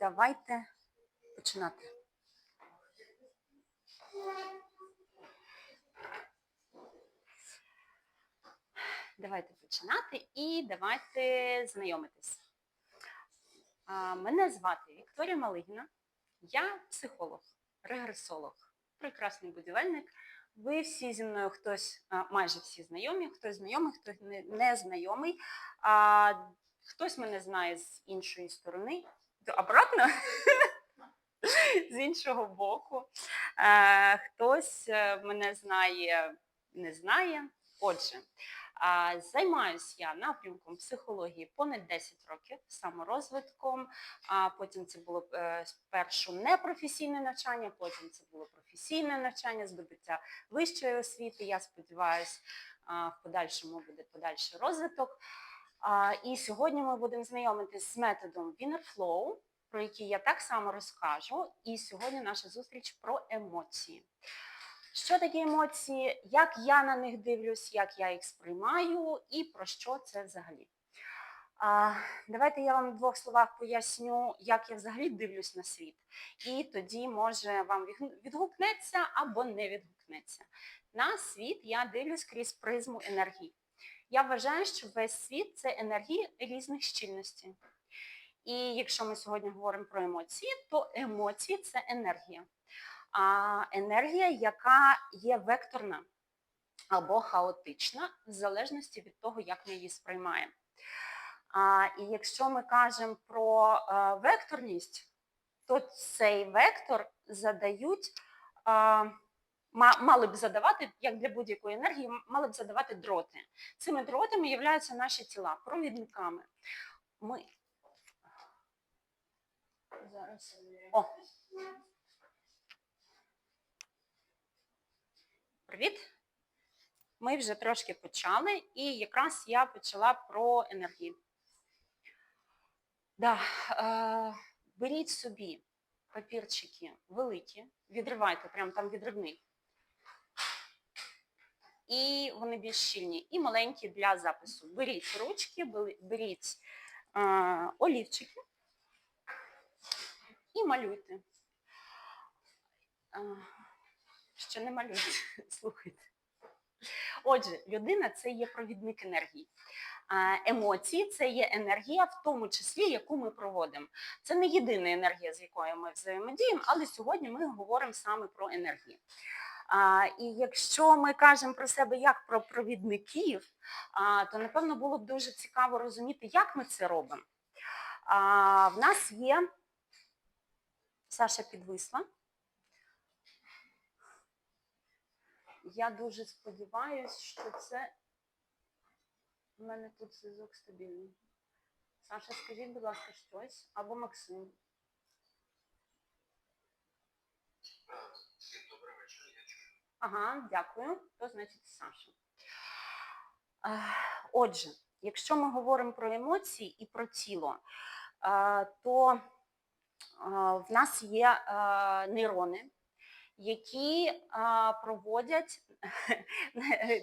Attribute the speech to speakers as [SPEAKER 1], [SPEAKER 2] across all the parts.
[SPEAKER 1] давайте починати. Давайте починати і давайте знайомитись. Мене звати Вікторія Малигіна, я психолог, регресолог, прекрасний будівельник. Ви всі зі мною хтось, майже всі знайомі, хтось знайомий, хтось не знайомий, хтось мене знає з іншої сторони, обратно, з іншого боку, хтось мене знає, не знає. Отже, займаюся я напрямком психології понад 10 років, саморозвитком, потім це було спершу непрофесійне навчання, потім це було професійне навчання, здобуття вищої освіти. Я сподіваюся, в подальшому буде подальший розвиток. І сьогодні ми будемо знайомитися з методом Winner Flow, про який я так само розкажу. І сьогодні наша зустріч про емоції. Що таке емоції, як я на них дивлюсь, як я їх сприймаю і про що це взагалі. Давайте я вам в двох словах поясню, як я взагалі дивлюсь на світ. І тоді, може, вам відгукнеться або не відгукнеться. На світ я дивлюсь крізь призму енергії. Я вважаю, що весь світ – це енергії різних щільностей. І якщо ми сьогодні говоримо про емоції, то емоції – це енергія. Енергія, яка є векторна або хаотична, в залежності від того, як ми її сприймаємо. І якщо ми кажемо про векторність, то цей вектор задають, мали б задавати, як для будь-якої енергії, мали б задавати дроти. Цими дротами являються наші тіла, провідниками. Зараз. Привіт! Ми вже трошки почали, і якраз я почала про енергію. Беріть собі папірчики великі, відривайте, прямо там відривний. І вони більш щільні, і маленькі для запису. Беріть ручки, беріть олівчики і малюйте. Ще не малюйте, слухайте. Отже, людина – це є провідник енергії. Емоції – це є енергія, в тому числі, яку ми проводимо. Це не єдина енергія, з якою ми взаємодіємо, але сьогодні ми говоримо саме про енергію. І якщо ми кажемо про себе як про провідників, то, напевно, було б дуже цікаво розуміти, як ми це робимо. В нас є... Саша підвисла. Я дуже сподіваюся, що це... У мене тут зв'язок стабільний. Саша, скажіть, будь ласка, щось. Або Максим.
[SPEAKER 2] Добрий вечір, я чую.
[SPEAKER 1] Ага, дякую. То, значить, Саша. Отже, якщо ми говоримо про емоції і про тіло, то в нас є нейрони, які проводять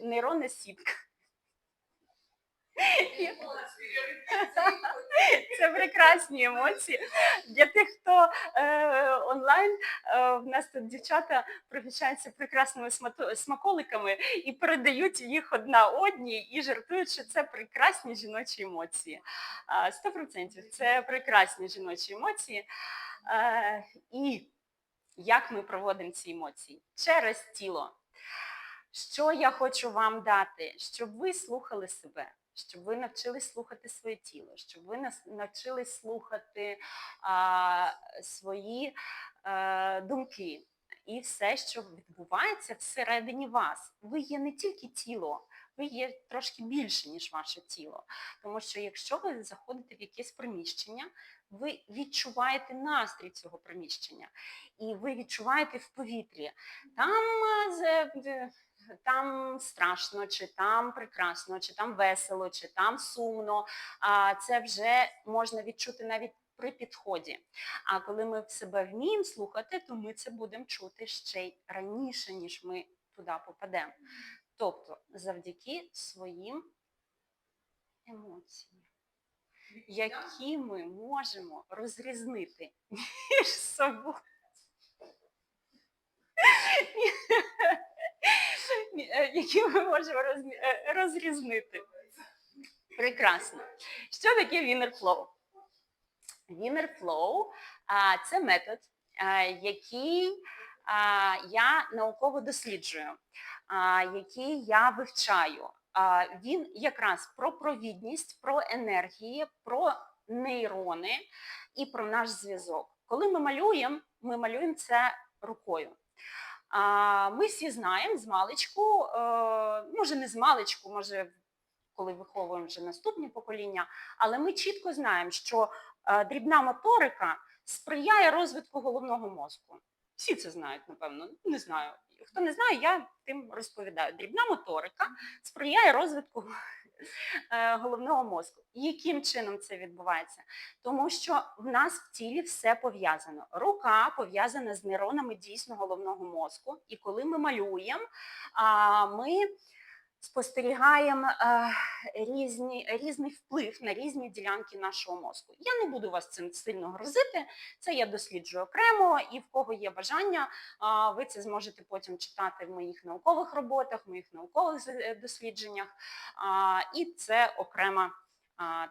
[SPEAKER 1] нейронна сітка. Це прекрасні емоції. Для тих, хто онлайн, в нас тут дівчата пригощаються прекрасними смаколиками і передають їх одна одній і жартують, що це прекрасні жіночі емоції. 100% це прекрасні жіночі емоції. І як ми проводимо ці емоції? Через тіло. Що я хочу вам дати? Щоб ви слухали себе, щоб ви навчились слухати своє тіло, щоб ви навчились слухати свої думки і все, що відбувається всередині вас. Ви є не тільки тіло, ви є трошки більше, ніж ваше тіло. Тому що якщо ви заходите в якесь приміщення, ви відчуваєте настрій цього приміщення. І ви відчуваєте в повітрі. Там страшно, чи там прекрасно, чи там весело, чи там сумно. Це вже можна відчути навіть при підході. А коли ми себе вміємо слухати, то ми це будемо чути ще й раніше, ніж ми туди попадемо. Тобто завдяки своїм емоціям. які ми можемо розрізнити між собою. Які ми можемо розрізнити. Прекрасно. Що таке Winner Flow? Winner Flow – це метод, який я науково досліджую, який я вивчаю. Він якраз про провідність, про енергії, про нейрони і про наш зв'язок. Коли ми малюємо це рукою. Ми всі знаємо з маличку, може не з маличку, може коли виховуємо вже наступні покоління, але ми чітко знаємо, що дрібна моторика сприяє розвитку головного мозку. Всі це знають, напевно, не знаю. Хто не знає, я тим розповідаю. Дрібна моторика сприяє розвитку головного мозку. І яким чином це відбувається? Тому що в нас в тілі все пов'язано. Рука пов'язана з нейронами дійсно головного мозку. І коли ми малюємо, ми спостерігаємо різний вплив на різні ділянки нашого мозку. Я не буду вас цим сильно грозити, це я досліджую окремо, і в кого є бажання, ви це зможете потім читати в моїх наукових роботах, в моїх наукових дослідженнях. І це окрема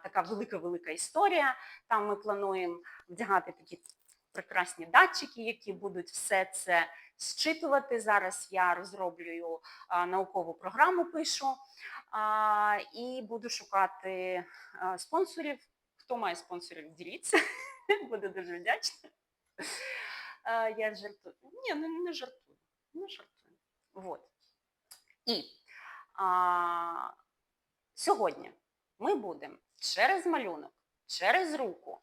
[SPEAKER 1] така велика історія. Там ми плануємо вдягати такі прекрасні датчики, які будуть все це зчитувати. Зараз я розроблюю наукову програму, пишу і буду шукати спонсорів. Хто має спонсорів, діліться. Буду дуже вдячна. Я жартую. Ні, не жартую. Не жартую. Вот. І сьогодні ми будемо через малюнок, через руку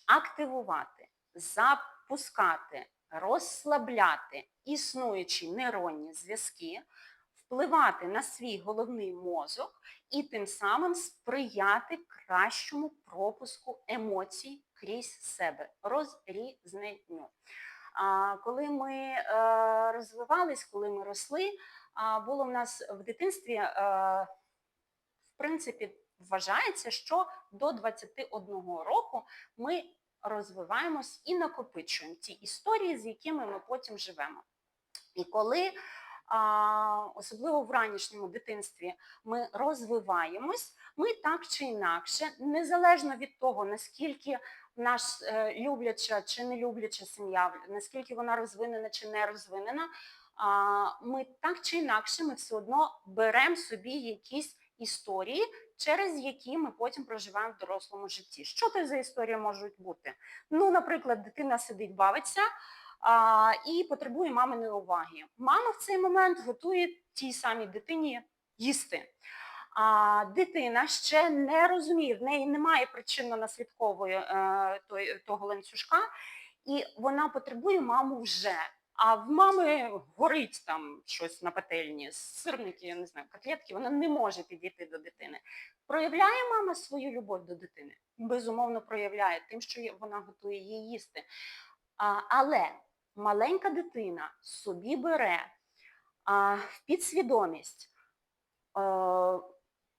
[SPEAKER 1] активувати, запускати, розслабляти існуючі нейронні зв'язки, впливати на свій головний мозок і тим самим сприяти кращому пропуску емоцій крізь себе, розрізненню. Коли ми розвивались, коли ми росли, було в нас в дитинстві, в принципі, вважається, що до 21 року ми розвиваємось і накопичуємо ті історії, з якими ми потім живемо. І коли, особливо в ранішньому дитинстві, ми розвиваємось, ми так чи інакше, незалежно від того, наскільки наша любляча чи не любляча сім'я, наскільки вона розвинена чи не розвинена, ми так чи інакше, ми все одно беремо собі якісь історії, через які ми потім проживаємо в дорослому житті. Що це за історії можуть бути? Ну, наприклад, дитина сидить, бавиться і потребує маминої уваги. Мама в цей момент готує тій самій дитині їсти. Дитина ще не розуміє, в неї немає причинно-наслідкової того ланцюжка, і вона потребує маму вже. А в мами горить там щось на пательні, сирники, я не знаю, котлетки, вона не може підійти до дитини. Проявляє мама свою любов до дитини? Безумовно, проявляє тим, що вона готує їй їсти. Але маленька дитина собі бере в підсвідомість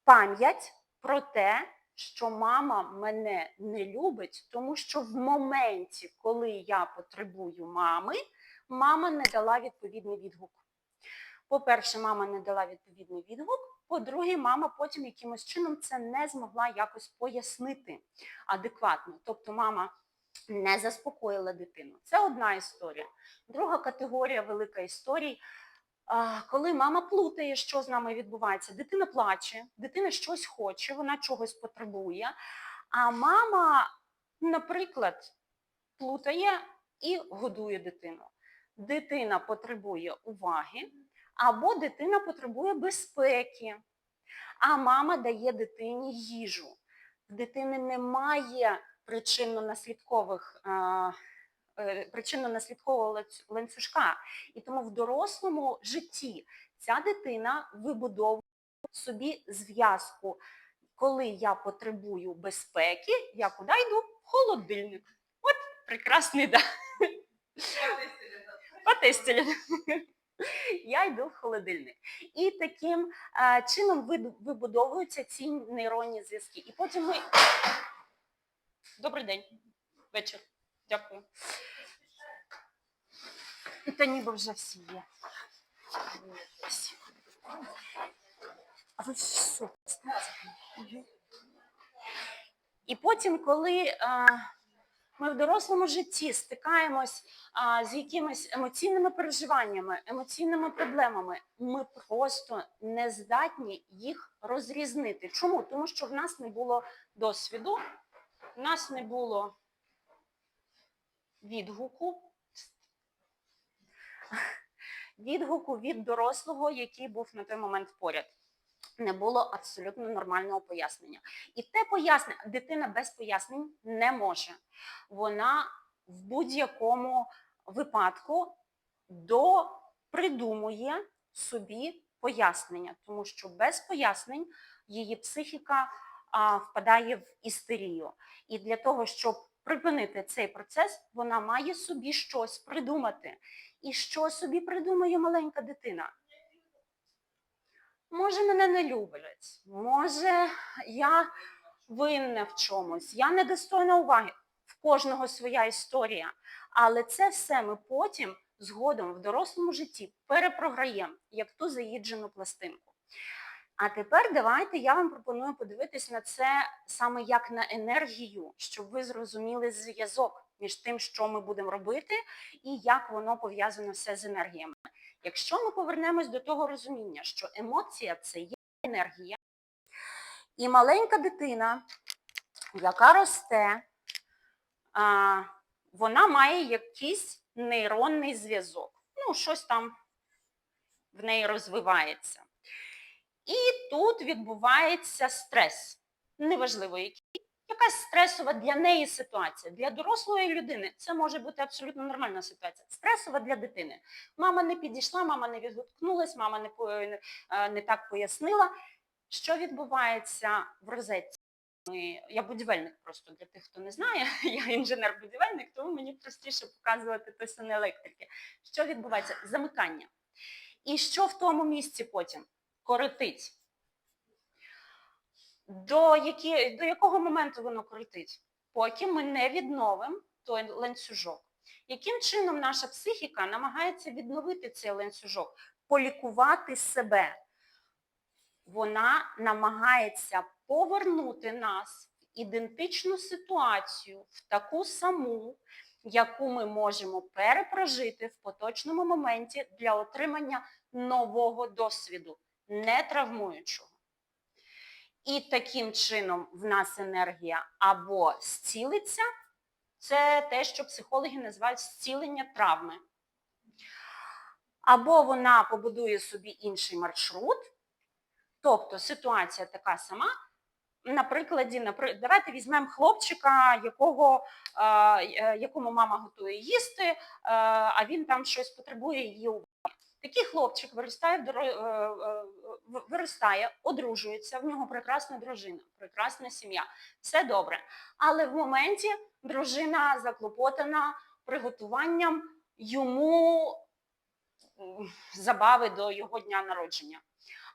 [SPEAKER 1] пам'ять про те, що мама мене не любить, тому що в моменті, коли я потребую мами, мама не дала відповідний відгук. По-перше, мама не дала відповідний відгук, по-друге, мама потім якимось чином це не змогла якось пояснити адекватно. Тобто мама не заспокоїла дитину. Це одна історія. Друга категорія велика історій, коли мама плутає, що з нами відбувається. Дитина плаче, дитина щось хоче, вона чогось потребує, а мама, наприклад, плутає і годує дитину. Дитина потребує уваги, або дитина потребує безпеки, а мама дає дитині їжу. В дитини немає причинно-наслідкового ланцюжка. І тому в дорослому житті ця дитина вибудовує собі зв'язку. Коли я потребую безпеки, я куди йду? В холодильник. От прекрасний, да. Потестили. Я йду в холодильник. І таким чином вибудовуються ці нейронні зв'язки. І потім ми Добрий день. Вечір. Дякую. Та ніби вже всі є. А ви що? І потім, коли ми в дорослому житті стикаємось з якимись емоційними переживаннями, емоційними проблемами, ми просто не здатні їх розрізнити. Чому? Тому що в нас не було досвіду, в нас не було відгуку від дорослого, який був на той момент поряд. Не було абсолютно нормального пояснення. І те пояснення, дитина без пояснень не може. Вона в будь-якому випадку допридумує собі пояснення, тому що без пояснень її психіка впадає в істерію. І для того, щоб припинити цей процес, вона має собі щось придумати. І що собі придумує маленька дитина? Може, мене не люблять, може, я винна в чомусь, я недостойна уваги. В кожного своя історія. Але це все ми потім згодом в дорослому житті перепрограємо, як ту заїджену пластинку. А тепер давайте я вам пропоную подивитись на це саме як на енергію, щоб ви зрозуміли зв'язок між тим, що ми будемо робити, і як воно пов'язано все з енергіями. Якщо ми повернемось до того розуміння, що емоція – це є енергія, і маленька дитина, яка росте, вона має якийсь нейронний зв'язок. Ну, щось там в неї розвивається. І тут відбувається стрес. Неважливо який. Якась стресова для неї ситуація. Для дорослої людини це може бути абсолютно нормальна ситуація. Стресова для дитини. Мама не підійшла, мама не відгукнулась, мама не так пояснила. Що відбувається в розетці? Я будівельник просто, для тих, хто не знає. Я інженер-будівельник, тому мені простіше показувати писані електрики. Що відбувається? Замикання. І що в тому місці потім? Коротить. До якого моменту воно коротить? Поки ми не відновимо той ланцюжок. Яким чином наша психіка намагається відновити цей ланцюжок? Полікувати себе. Вона намагається повернути нас в ідентичну ситуацію, в таку саму, яку ми можемо перепрожити в поточному моменті для отримання нового досвіду, не травмуючого. І таким чином в нас енергія або зцілиться, це те, що психологи називають зцілення травми, або вона побудує собі інший маршрут, тобто ситуація така сама. Давайте візьмемо хлопчика, якому мама готує їсти, а він там щось потребує її уваги. Такий хлопчик виростає, одружується, в нього прекрасна дружина, прекрасна сім'я, все добре. Але в моменті дружина заклопотана приготуванням йому забави до його дня народження.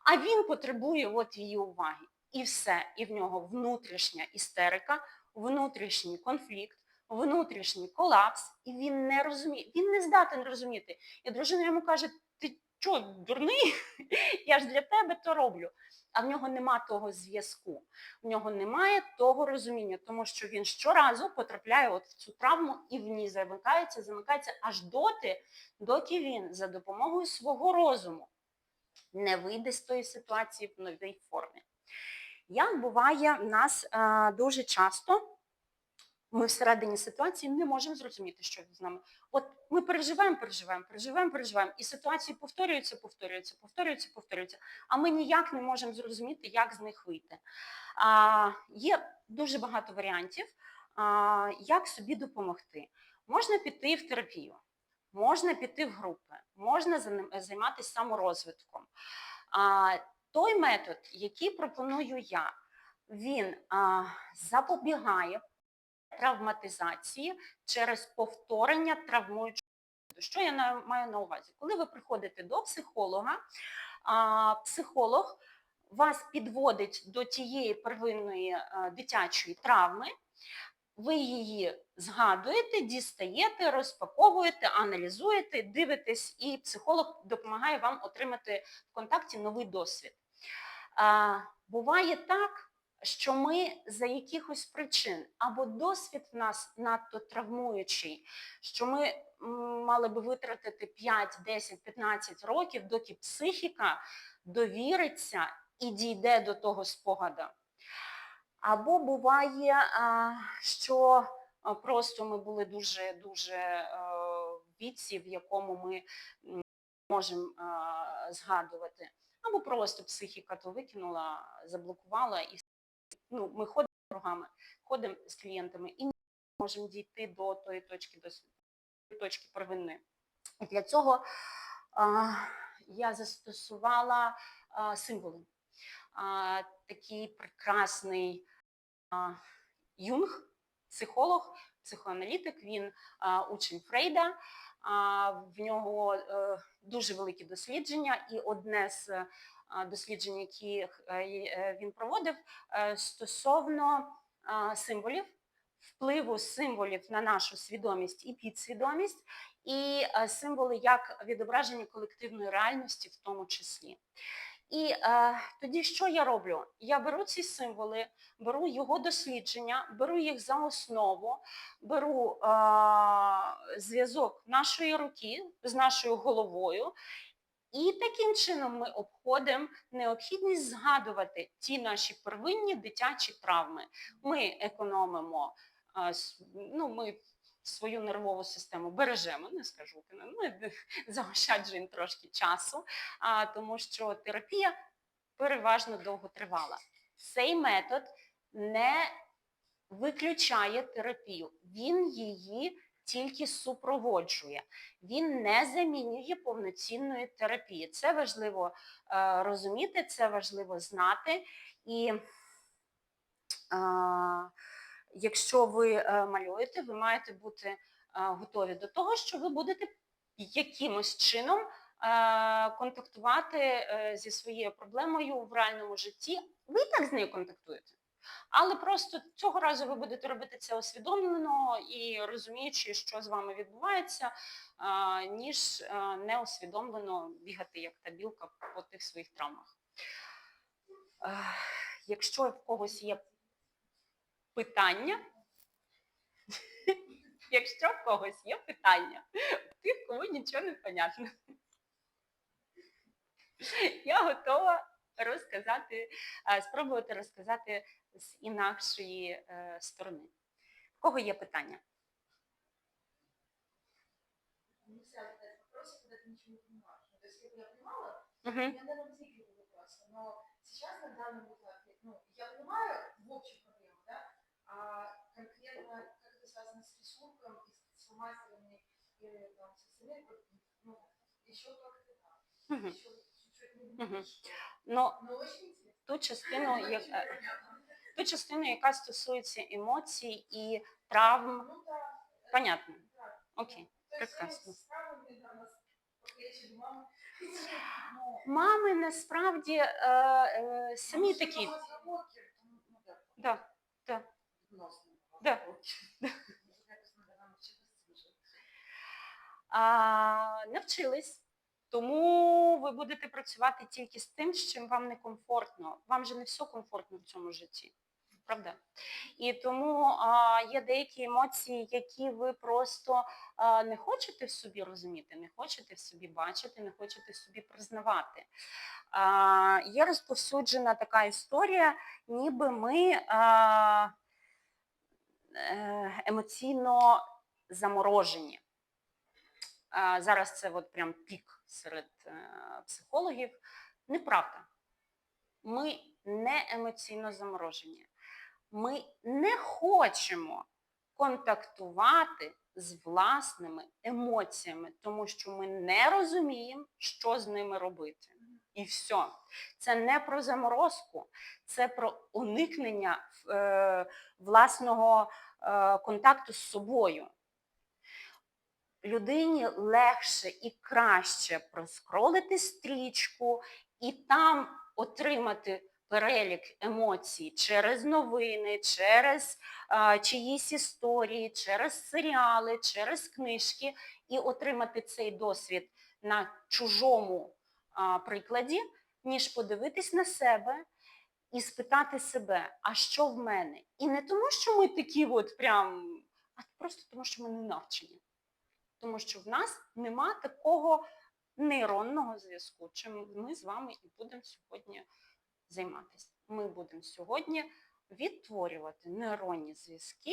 [SPEAKER 1] А він потребує її уваги. І все. І в нього внутрішня істерика, внутрішній конфлікт, внутрішній колапс. І він не розуміє, він не здатен розуміти. І дружина йому каже: ти що, дурний? Я ж для тебе то роблю. А в нього нема того зв'язку. В нього немає того розуміння, тому що він щоразу потрапляє в цю травму і в ній замикається аж доки він за допомогою свого розуму не вийде з тої ситуації в новій формі. Як буває в нас дуже часто, ми всередині ситуації не можемо зрозуміти, що з нами. От ми переживаємо, і ситуації повторюються, а ми ніяк не можемо зрозуміти, як з них вийти. Є дуже багато варіантів, як собі допомогти. Можна піти в терапію, можна піти в групи, можна займатися саморозвитком. Той метод, який пропоную я, він запобігає травматизації через повторення травмуючого. Що я маю на увазі? Коли ви приходите до психолога, психолог вас підводить до тієї первинної дитячої травми, ви її згадуєте, дістаєте, розпаковуєте, аналізуєте, дивитесь, і психолог допомагає вам отримати в контакті новий досвід. Буває так, що ми за якихось причин, або досвід в нас надто травмуючий, що ми мали би витратити 5, 10, 15 років, доки психіка довіриться і дійде до того спогаду. Або буває, що просто ми були дуже в віці, в якому ми не можемо згадувати. Або просто психіка то викинула, заблокувала, і ми ходимо кругами, ходимо з клієнтами і не можемо дійти до тої точки первинної. І для цього я застосувала символи. Такий прекрасний Юнг, психолог, психоаналітик, він учень Фрейда, в нього дуже великі дослідження, і одне з досліджень, які він проводив, стосовно символів, впливу символів на нашу свідомість і підсвідомість, і символи як відображення колективної реальності в тому числі. І тоді що я роблю? Я беру ці символи, беру його дослідження, беру їх за основу, беру зв'язок нашої руки з нашою головою, і таким чином ми обходимо необхідність згадувати ті наші первинні дитячі травми. Ми економимо, ми свою нервову систему бережемо, не скажу, ми заощаджуємо трошки часу, тому що терапія переважно довго тривала. Цей метод не виключає терапію, він її тільки супроводжує. Він не замінює повноцінної терапії. Це важливо розуміти, це важливо знати. І якщо ви малюєте, ви маєте бути готові до того, що ви будете якимось чином контактувати зі своєю проблемою в реальному житті. Ви і так з нею контактуєте. Але просто цього разу ви будете робити це усвідомлено і розуміючи, що з вами відбувається, ніж неусвідомлено бігати, як та білка, по тих своїх травмах. Якщо в когось є питання, тих, кому нічого не понятно, я готова спробувати розказати з інакшої сторони. В кого є питання?
[SPEAKER 2] Я, наверное, двигаю вопрос, но сейчас на данном этапе, я понимаю в общем проблему, да, а конкретно как это связано с рисунком и с мастерами или там с остальными, еще как-то там, еще чуть-чуть не больше.
[SPEAKER 1] Но
[SPEAKER 2] очень интересно.
[SPEAKER 1] ту частину, яка стосується емоцій і травм, понятно? Окей, прекрасно. Мами насправді самі такі. Навчились, тому ви будете працювати тільки з тим, з чим вам не комфортно. Вам же не все комфортно в цьому житті, правда? І тому є деякі емоції, які ви просто не хочете в собі розуміти, не хочете в собі бачити, не хочете в собі признавати. Є розповсюджена така історія, ніби ми емоційно заморожені. Зараз це от прям пік серед психологів. Неправда. Ми не емоційно заморожені. Ми не хочемо контактувати з власними емоціями, тому що ми не розуміємо, що з ними робити. І все. Це не про заморозку, це про уникнення власного контакту з собою. Людині легше і краще проскролити стрічку і там отримати перелік емоцій через новини, через чиїсь історії, через серіали, через книжки і отримати цей досвід на чужому прикладі, ніж подивитись на себе і спитати себе, а що в мене? І не тому, що ми такі от прям, а просто тому, що ми не навчені. Тому що в нас нема такого нейронного зв'язку, чим ми з вами і будемо сьогодні займатися. Ми будемо сьогодні відтворювати нейронні зв'язки,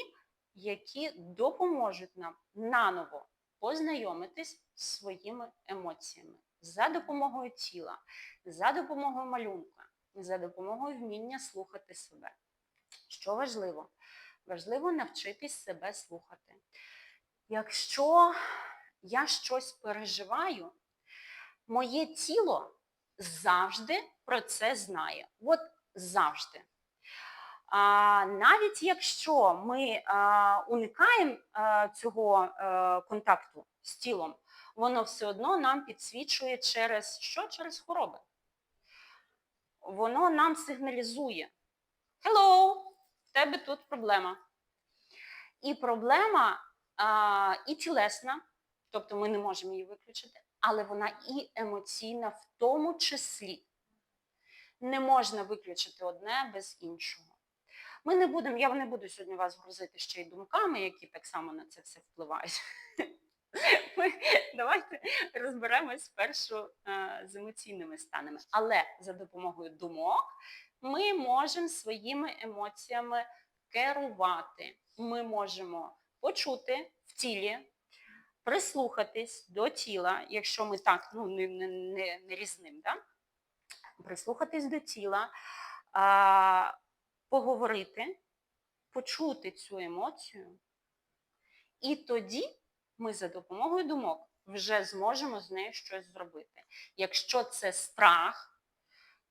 [SPEAKER 1] які допоможуть нам наново познайомитись з своїми емоціями за допомогою тіла, за допомогою малюнка, за допомогою вміння слухати себе. Що важливо? Важливо навчитись себе слухати. Якщо я щось переживаю, моє тіло завжди про це знає. От завжди. Навіть якщо ми уникаємо цього контакту з тілом, воно все одно нам підсвічує через що? Через хвороби. Воно нам сигналізує. Hello, в тебе тут проблема. І проблема і тілесна, тобто ми не можемо її виключити, але вона і емоційна в тому числі. Не можна виключити одне без іншого. Я не буду сьогодні вас грузити ще й думками, які так само на це все впливають. Давайте розберемось спершу з емоційними станами. Але за допомогою думок ми можемо своїми емоціями керувати. Ми можемо почути в тілі, прислухатись до тіла, якщо ми так, не різним, да? Прислухатись до тіла, поговорити, почути цю емоцію, і тоді ми за допомогою думок вже зможемо з нею щось зробити. Якщо це страх,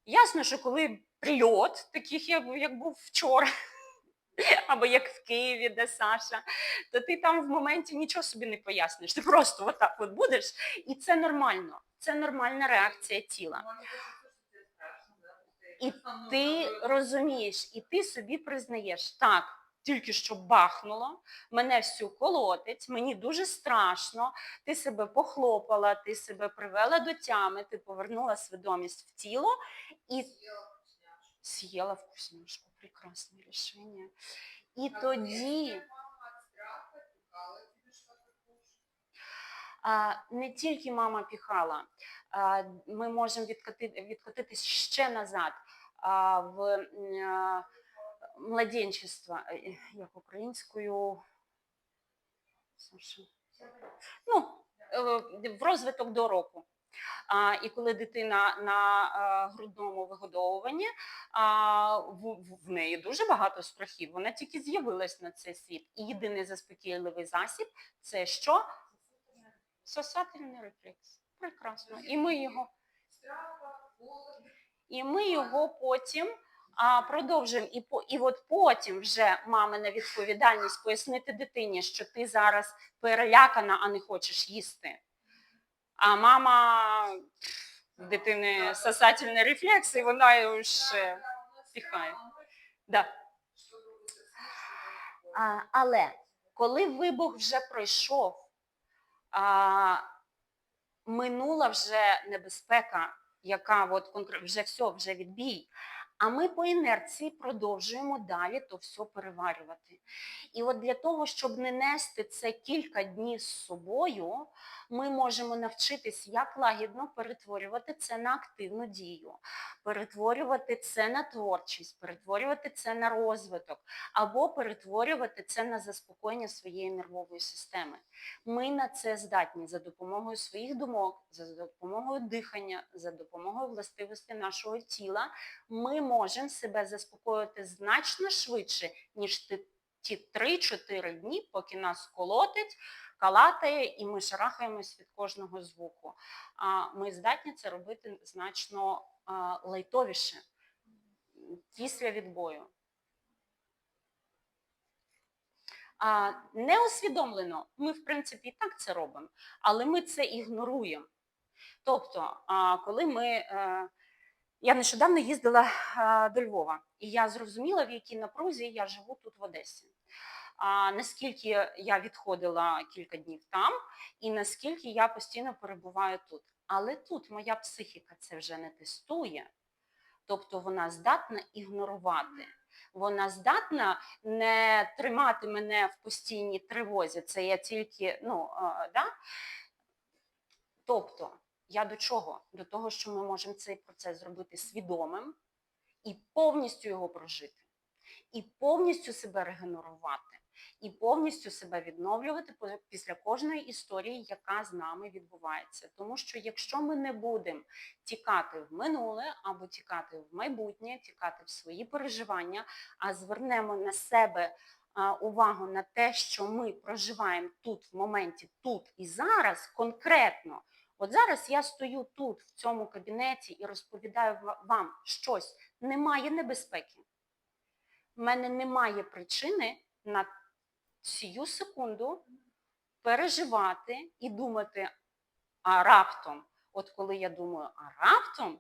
[SPEAKER 1] ясно, що коли прильот, таких як був вчора, або як в Києві, де Саша, то ти там в моменті нічого собі не поясниш. Ти просто отак от будеш, і це нормально. Це нормальна реакція тіла. І ти розумієш, і ти собі признаєш, так, тільки що бахнуло, мене всю колотить, мені дуже страшно, ти себе похлопала, ти себе привела до тями, ти повернула свідомість в тіло і съела вкусняшку. Прекрасне рішення. І тоді не тільки мама піхала, ми можемо відкотитись ще назад в младенчество, як українською, в розвиток до року. І коли дитина на грудному вигодовуванні, в неї дуже багато страхів, вона тільки з'явилась на цей світ. І єдиний заспокійливий засіб – це що? Сосательний рефлекс. Прекрасно. І ми його потім продовжуємо. І от потім вже мамина відповідальність пояснити дитині, що ти зараз перелякана, а не хочеш їсти. А мама в дитини сосательний рефлекс, і вона його ще піхає. Да. Але коли вибух вже пройшов, минула вже небезпека, яка вже все, вже відбій, а ми по інерції продовжуємо далі то все переварювати. І от для того, щоб не нести це кілька днів з собою, ми можемо навчитись, як лагідно перетворювати це на активну дію, перетворювати це на творчість, перетворювати це на розвиток, або перетворювати це на заспокоєння своєї нервової системи. Ми на це здатні за допомогою своїх думок, за допомогою дихання, за допомогою властивостей нашого тіла. Ми можемо себе заспокоїти значно швидше, ніж ті 3-4 дні, поки нас колотить, калатає, і ми шарахаємось від кожного звуку. Ми здатні це робити значно лайтовіше після відбою. Неусвідомлено ми, в принципі, і так це робимо, але ми це ігноруємо. Тобто, коли ми Я нещодавно їздила до Львова, і я зрозуміла, в якій напрузі я живу тут в Одесі. Наскільки я відходила кілька днів там, і наскільки я постійно перебуваю тут. Але тут моя психіка це вже не тестує, тобто вона здатна ігнорувати. Вона здатна не тримати мене в постійній тривозі. Це я тільки, да? Тобто, я до чого? До того, що ми можемо цей процес зробити свідомим і повністю його прожити, і повністю себе регенерувати, і повністю себе відновлювати після кожної історії, яка з нами відбувається. Тому що якщо ми не будемо тікати в минуле або тікати в майбутнє, тікати в свої переживання, а звернемо на себе увагу на те, що ми проживаємо тут, в моменті, тут і зараз, конкретно. От зараз я стою тут, в цьому кабінеті, і розповідаю вам щось. Немає небезпеки. В мене немає причини на цю секунду переживати і думати, а раптом. От коли я думаю, а раптом,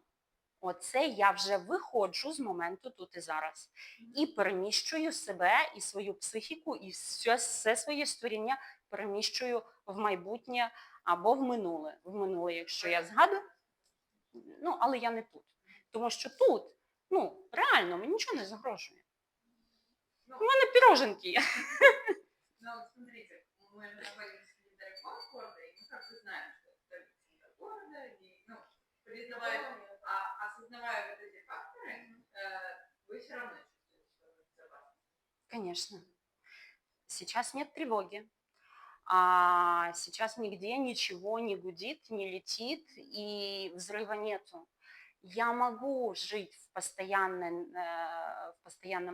[SPEAKER 1] оце я вже виходжу з моменту тут і зараз. І переміщую себе, і свою психіку, і все своє створіння переміщую в майбутнє або в минуле. В минуле, якщо я згадую, але я не тут. Тому що тут, реально, мені нічого не загрожує. У мене пироженки є.
[SPEAKER 3] Ну, вот смотрите, мы же находимся недалеко от города, и мы как бы знаем, что это столица города, и, осознавая вот эти факторы, вы все равно чувствуете, что вы безопасны.
[SPEAKER 1] Конечно. Сейчас нет тревоги. Сейчас нигде ничего не гудит, не летит, и взрыва нету. Я могу жить в постоянном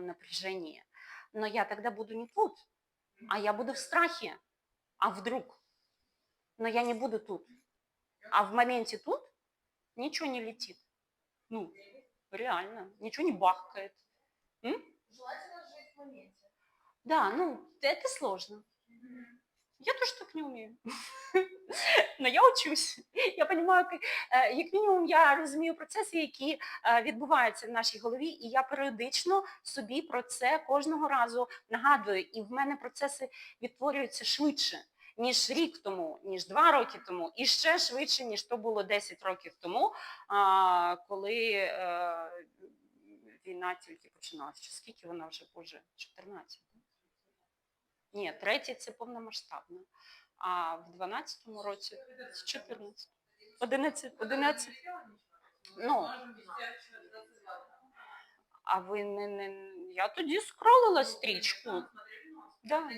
[SPEAKER 1] напряжении, но я тогда буду не тут, а я буду в страхе. А вдруг? Но я не буду тут. А в моменте тут ничего не летит. Реально, ничего не бахкает.
[SPEAKER 2] Желательно жить в моменте.
[SPEAKER 1] Да, это сложно. Я тоже так не умею. Но я учусь. Я розумію, як мінімум, я розумію процеси, які відбуваються в нашій голові, і я періодично собі про це кожного разу нагадую. І в мене процеси відтворюються швидше, ніж рік тому, ніж 2 роки тому, і ще швидше, ніж то було 10 років тому, коли війна тільки починалася. Скільки вона вже, боже, 14? Ні, 3 це повномасштабно. А в 12-му році 14. 11. А ви не... Я тоді скролила стрічку. Да.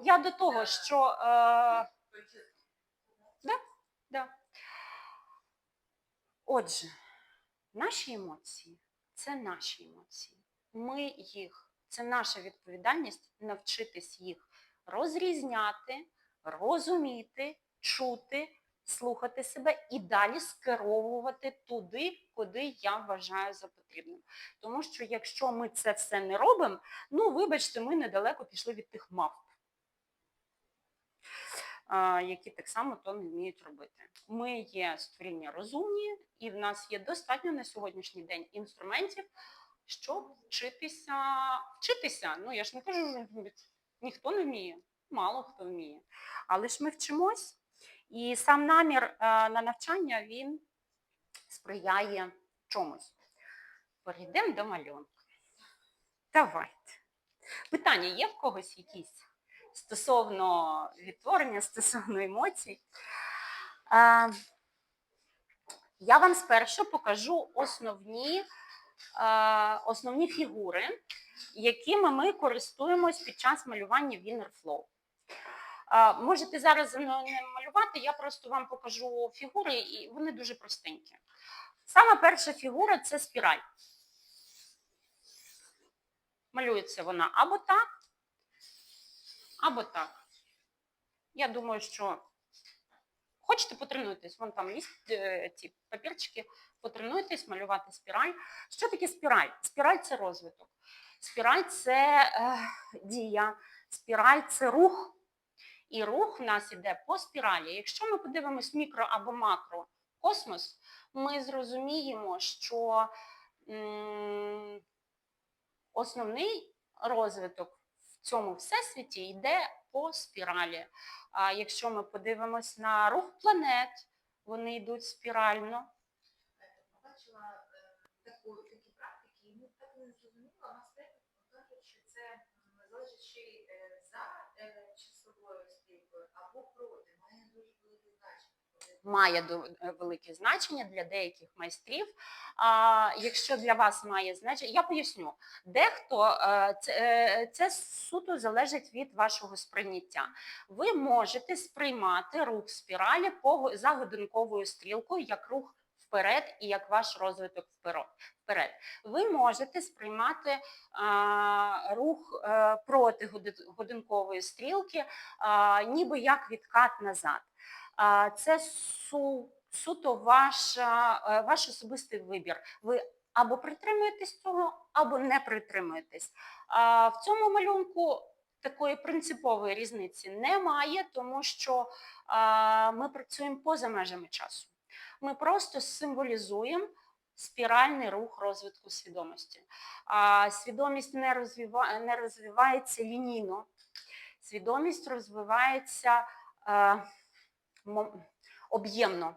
[SPEAKER 1] Я до того, що... Да. Отже, наші емоції – це наші емоції. Ми їх, це наша відповідальність навчитись їх розрізняти, розуміти, чути, слухати себе і далі скеровувати туди, куди я вважаю за потрібним. Тому що якщо ми це все не робимо, вибачте, ми недалеко пішли від тих мавп, які так само то не вміють робити. Ми є створіння розумні, і в нас є достатньо на сьогоднішній день інструментів, щоб вчитися. Я ж не кажу, що ніхто не вміє, мало хто вміє. Але ж ми вчимось, і сам намір на навчання, він сприяє чомусь. Перейдемо до малюнку. Давайте. Питання є в когось якісь стосовно відтворення, стосовно емоцій? Я вам спершу покажу основні фігури, якими ми користуємось під час малювання Winner Flow. Можете зараз не малювати, я просто вам покажу фігури, і вони дуже простенькі. Сама перша фігура – це спіраль. Малюється вона або так, або так. Я думаю, що хочете потренуйтесь, вон там є ці папірчики, потренуйтесь малювати спіраль. Що таке спіраль? Спіраль – це розвиток. Спіраль – це дія, спіраль – це рух. І рух в нас іде по спіралі. Якщо ми подивимось мікро або макро космос, ми зрозуміємо, що основний розвиток в цьому всесвіті йде по спіралі. А якщо ми подивимось на рух планет, вони йдуть спірально.
[SPEAKER 2] Побачила такі практики, і ми так не зрозуміла, у нас кажуть, що це залежить ще й за часовою стрілкою або проти, має дуже велике значення.
[SPEAKER 1] Має велике значення для деяких майстрів. Якщо для вас має значення, я поясню, дехто, це суто залежить від вашого сприйняття. Ви можете сприймати рух спіралі за годинковою стрілкою як рух вперед і як ваш розвиток вперед. Ви можете сприймати рух проти годинкової стрілки, ніби як відкат назад. Це суто ваш особистий вибір. Ви або притримуєтесь цього, або не притримуєтесь. В цьому малюнку такої принципової різниці немає, тому що ми працюємо поза межами часу. Ми просто символізуємо спіральний рух розвитку свідомості. Свідомість не розвивається лінійно. Свідомість розвивається об'ємно.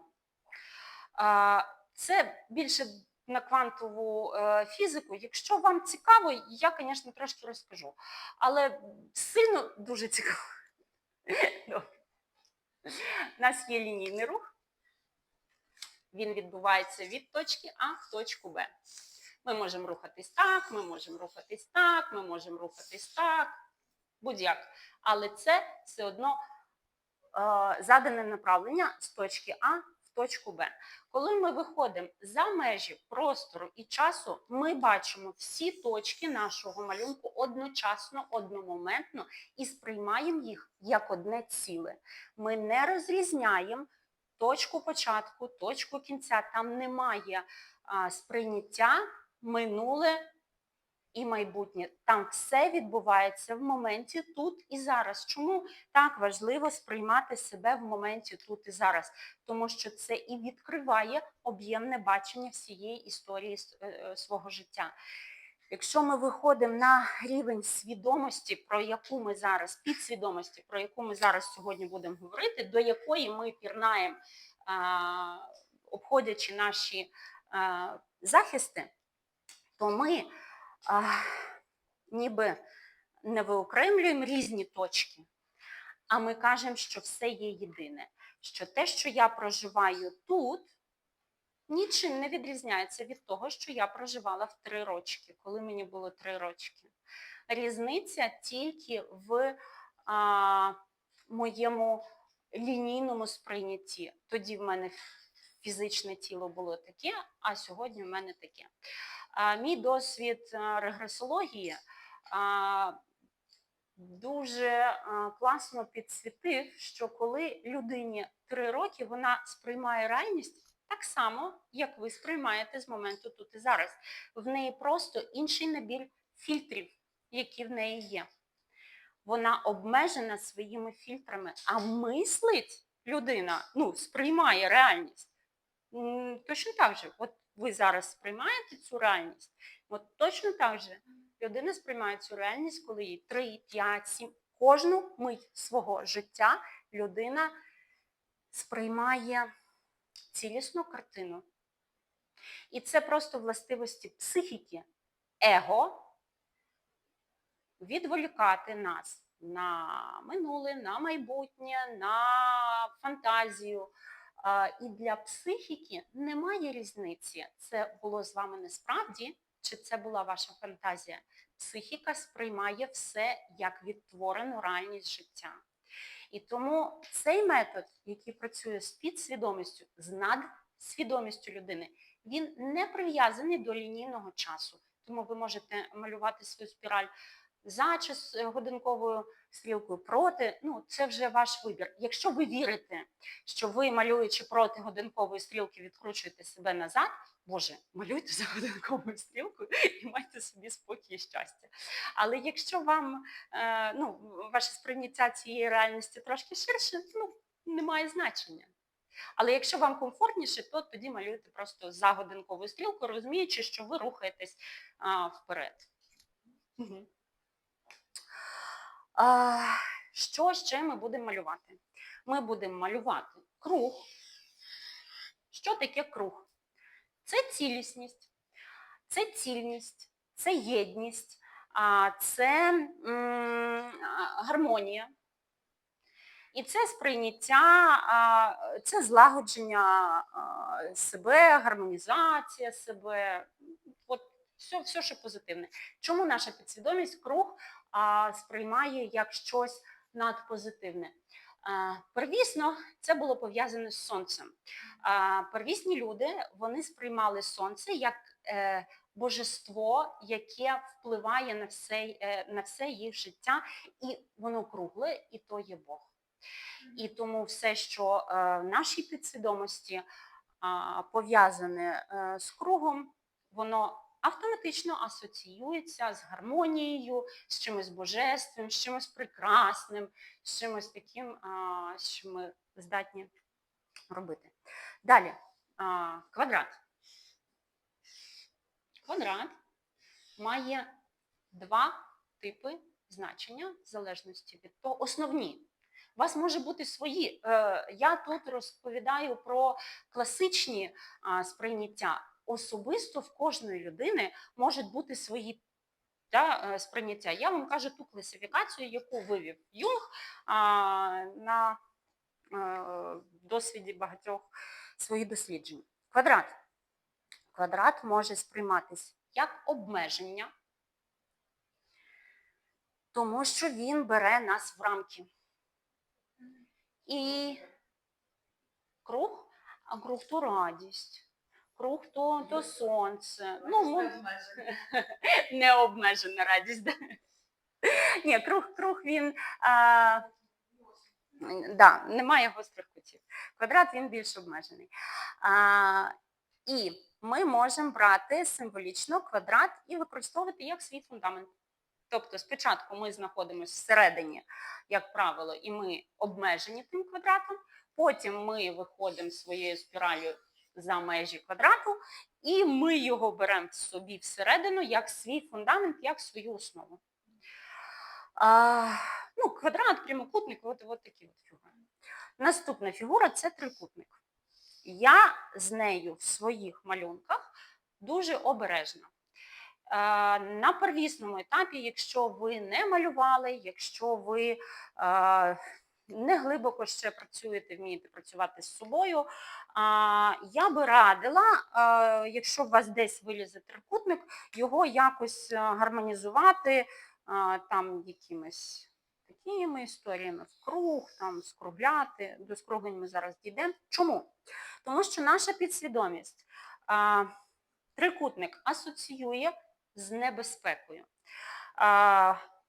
[SPEAKER 1] Це більше на квантову фізику. Якщо вам цікаво, я, звісно, трошки розкажу. Але сильно дуже цікаво. У нас є лінійний рух. Він відбувається від точки А в точку Б. Ми можемо рухатись так, ми можемо рухатись так, ми можемо рухатись так, будь-як. Але це все одно задане направлення з точки А в точку Б. Коли ми виходимо за межі простору і часу, ми бачимо всі точки нашого малюнку одночасно, одномоментно і сприймаємо їх як одне ціле. Ми не розрізняємо точку початку, точку кінця. Там немає сприйняття, минуле і майбутнє. Там все відбувається в моменті тут і зараз. Чому так важливо сприймати себе в моменті тут і зараз? Тому що це і відкриває об'ємне бачення всієї історії свого життя. Якщо ми виходимо на рівень свідомості, про яку ми зараз, підсвідомості, про яку ми зараз сьогодні будемо говорити, до якої ми пірнаємо, обходячи наші захисти, то ми ніби не виокремлюємо різні точки, а ми кажемо, що все є єдине. Що те, що я проживаю тут, нічим не відрізняється від того, що я проживала в 3 рочки, коли мені було 3 рочки. Різниця тільки в моєму лінійному сприйнятті. Тоді в мене фізичне тіло було таке, а сьогодні в мене таке. Мій досвід регресології дуже класно підсвітив, що коли людині 3 роки, вона сприймає реальність так само, як ви сприймаєте з моменту тут і зараз. В неї просто інший набір фільтрів, які в неї є. Вона обмежена своїми фільтрами, а мислить людина, сприймає реальність. Точно так же, от ви зараз сприймаєте цю реальність, от точно так же людина сприймає цю реальність, коли їй 3, 5, 7, кожну мить свого життя людина сприймає цілісну картину. І це просто властивості психіки, его, відволікати нас на минуле, на майбутнє, на фантазію. І для психіки немає різниці, це було з вами насправді, чи це була ваша фантазія. Психіка сприймає все як відтворену реальність життя. І тому цей метод, який працює з підсвідомістю, з надсвідомістю людини, він не прив'язаний до лінійного часу. Тому ви можете малювати свою спіраль за годинковою стрілкою, проти, це вже ваш вибір. Якщо ви вірите, що ви, малюючи проти годинкової стрілки, відкручуєте себе назад, Боже, малюйте за годинковою стрілкою і майте собі спокій і щастя. Але якщо вам, ваше сприйняття цієї реальності трошки ширше, немає значення. Але якщо вам комфортніше, то тоді малюйте просто за годинковою стрілкою, розуміючи, що ви рухаєтесь вперед. Угу. Що ще ми будемо малювати? Ми будемо малювати круг. Що таке круг? Це цілісність, це цільність, це єдність, це гармонія. І це сприйняття, це злагодження себе, гармонізація себе, от все, що позитивне. Чому наша підсвідомість круг сприймає як щось надпозитивне? Первісно, це було пов'язане з сонцем. Первісні люди, вони сприймали сонце як божество, яке впливає на все їх життя, і воно кругле, і то є Бог. І тому все, що в нашій підсвідомості пов'язане з кругом, воно автоматично асоціюється з гармонією, з чимось божественним, з чимось прекрасним, з чимось таким, що ми здатні робити. Далі, квадрат. Квадрат має два типи значення, в залежності від того, основні. У вас може бути свої. Я тут розповідаю про класичні сприйняття. Особисто в кожної людини можуть бути свої сприйняття. Я вам кажу ту класифікацію, яку вивів Юнг на досвіді багатьох своїх досліджень. Квадрат. Квадрат може сприйматися як обмеження, тому що він бере нас в рамки. І круг, а круг то радість, круг то сонце. Необмежена радість. Да? Ні, круг він, немає гострих кутів. Квадрат він більш обмежений. І ми можемо брати символічно квадрат і використовувати як свій фундамент. Тобто спочатку ми знаходимося всередині, як правило, і ми обмежені тим квадратом, потім ми виходимо своєю спіраллю за межі квадрату, і ми його беремо собі всередину як свій фундамент, як свою основу. Квадрат, прямокутник, от такі от фігури. Наступна фігура – це трикутник. Я з нею в своїх малюнках дуже обережна. На первісному етапі, якщо ви не малювали, якщо ви не глибоко ще працюєте, вмієте працювати з собою, я би радила, якщо у вас десь вилізе трикутник, його якось гармонізувати там якимись такими історіями, в круг, там скругляти, до скруглень ми зараз дійдемо. Чому? Тому що наша підсвідомість трикутник асоціює з небезпекою.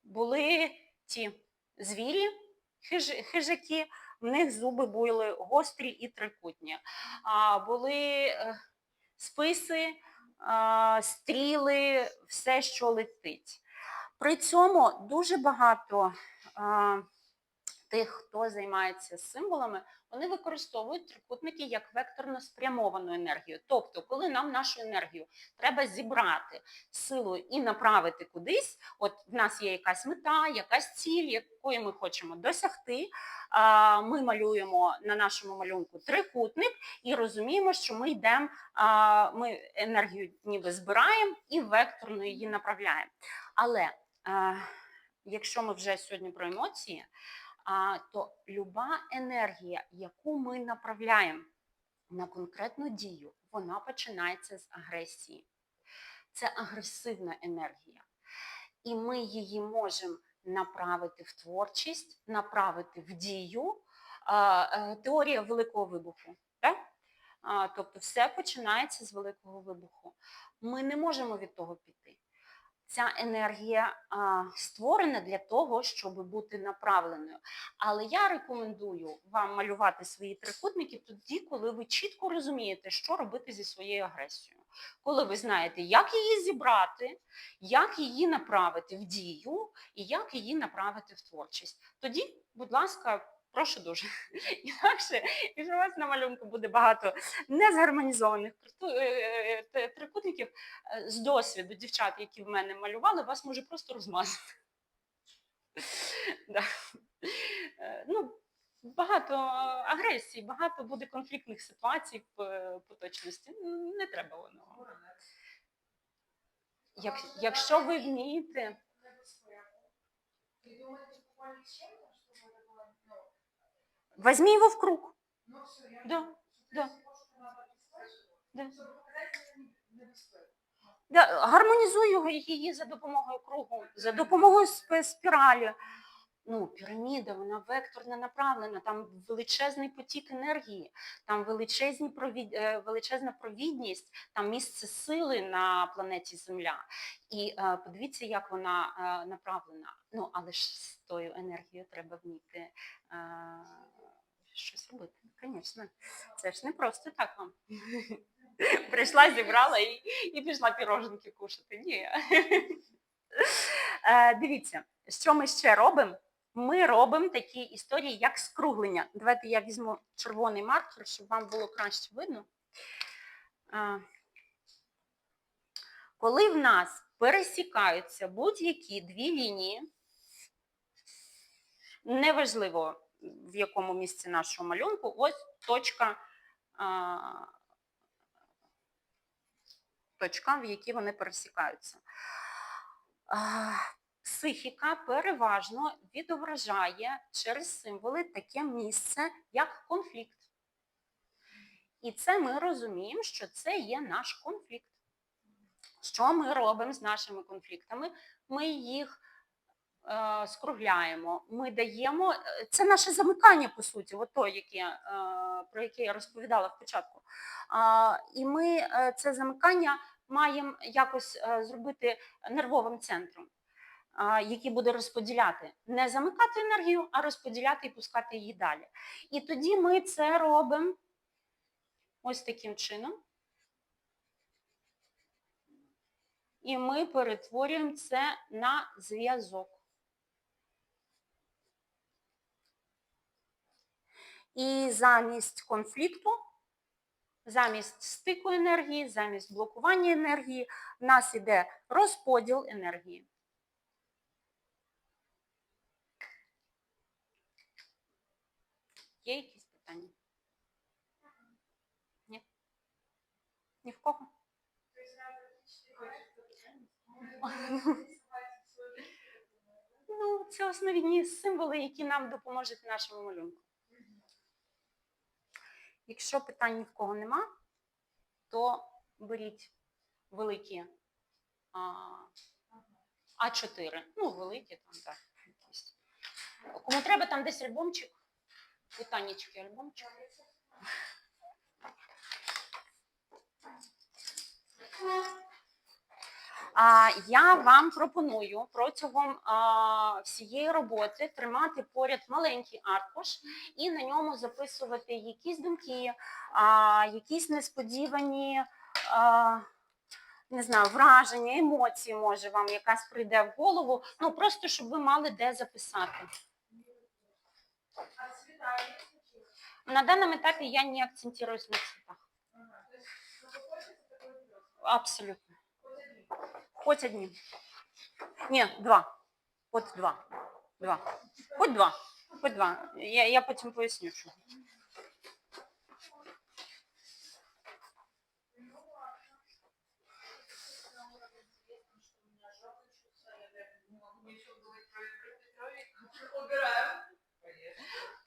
[SPEAKER 1] Були ті звірі, хижаки, в них зуби були гострі і трикутні. Були списи, стріли, все, що летить. При цьому дуже багато тих, хто займається символами, вони використовують трикутники як векторно спрямовану енергію. Тобто, коли нам нашу енергію треба зібрати силу і направити кудись, от в нас є якась мета, якась ціль, якої ми хочемо досягти, ми малюємо на нашому малюнку трикутник і розуміємо, що ми йдемо, ми енергію ніби збираємо і векторно її направляємо. Але якщо ми вже сьогодні про емоції, то люба енергія, яку ми направляємо на конкретну дію, вона починається з агресії. Це агресивна енергія. І ми її можемо направити в творчість, направити в дію. Теорія Великого вибуху. Так? Тобто все починається з Великого вибуху. Ми не можемо від того піти. Ця енергія створена для того, щоб бути направленою. Але я рекомендую вам малювати свої трикутники тоді, коли ви чітко розумієте, що робити зі своєю агресією. Коли ви знаєте, як її зібрати, як її направити в дію і як її направити в творчість. Тоді, будь ласка, Прошу дуже. Інакше, якщо у вас на малюнку буде багато незгармонізованих трикутників, з досвіду дівчат, які в мене малювали, вас може просто розмазати. Да. Ну, багато агресії, багато буде конфліктних ситуацій по точності. Не треба воно. Якщо ви вмієте.
[SPEAKER 2] Ты думаешь, ты буквально чем-то, чтобы это было, ну,
[SPEAKER 1] Возьми его в круг.
[SPEAKER 2] ну все, я
[SPEAKER 1] Да, да. Да.
[SPEAKER 2] Чтобы показать на дисплей.
[SPEAKER 1] Да, гармонізуй її за допомогою кругу, за допомогою спіралі. Ну, піраміда, вона векторно направлена, там величезний потік енергії, там величезна провідність, там місце сили на планеті Земля. І подивіться, як вона направлена. Ну, але ж з тою енергією треба вміти щось робити. Звісно, це ж не просто так вам. Прийшла, зібрала і пішла піроженки кушати. Ні. Дивіться, що ми ще робимо? Ми робимо такі історії, як скруглення. Давайте я візьму червоний маркер, щоб вам було краще видно. Коли в нас пересікаються будь-які дві лінії, неважливо в якому місці нашого малюнку, ось точка, в якій вони пересікаються. Психіка переважно відображає через символи таке місце, як конфлікт. І це ми розуміємо, що це є наш конфлікт. Що ми робимо з нашими конфліктами? Ми їх скругляємо, ми даємо, це наше замикання, по суті, про яке я розповідала в початку. І ми це замикання маємо якось зробити нервовим центром, який буде розподіляти, не замикати енергію, а розподіляти і пускати її далі. І тоді ми це робимо ось таким чином. І ми перетворюємо це на зв'язок. І замість конфлікту, замість стику енергії, замість блокування енергії, в нас іде розподіл енергії. Є якісь питання? Ні? Ні в кого? Ну, це основні символи, які нам допоможуть в нашому малюнку. Якщо питань ні в кого нема, то беріть великі А4. Ну, великі там, так. Якісь. Кому треба, там десь альбомчик. У Танечки альбомчик. Я вам пропоную протягом всієї роботи тримати поряд маленький аркуш і на ньому записувати якісь думки, якісь несподівані, не знаю, враження, емоції, може, вам якась прийде в голову, ну, просто, щоб ви мали де записати. На данном етапі я не акцентируюсь на цветах. Абсолютно. Хоть одним. Ні, два. От два. Два. Хоть два. Хоть два. Я потім поясню, що.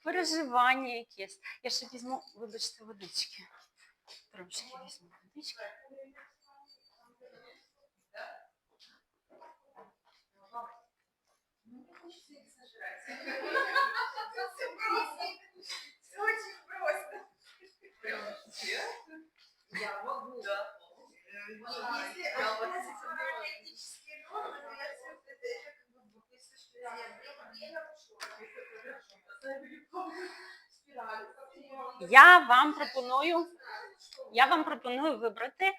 [SPEAKER 1] Переживання якесь. Я ще візьму, вибачте, водички. Трошки візьму водички.
[SPEAKER 3] Все очень просто. Я могу. Да. Если теоретические нормы, но я все это как бы присутствие
[SPEAKER 1] Я вам пропоную вибрати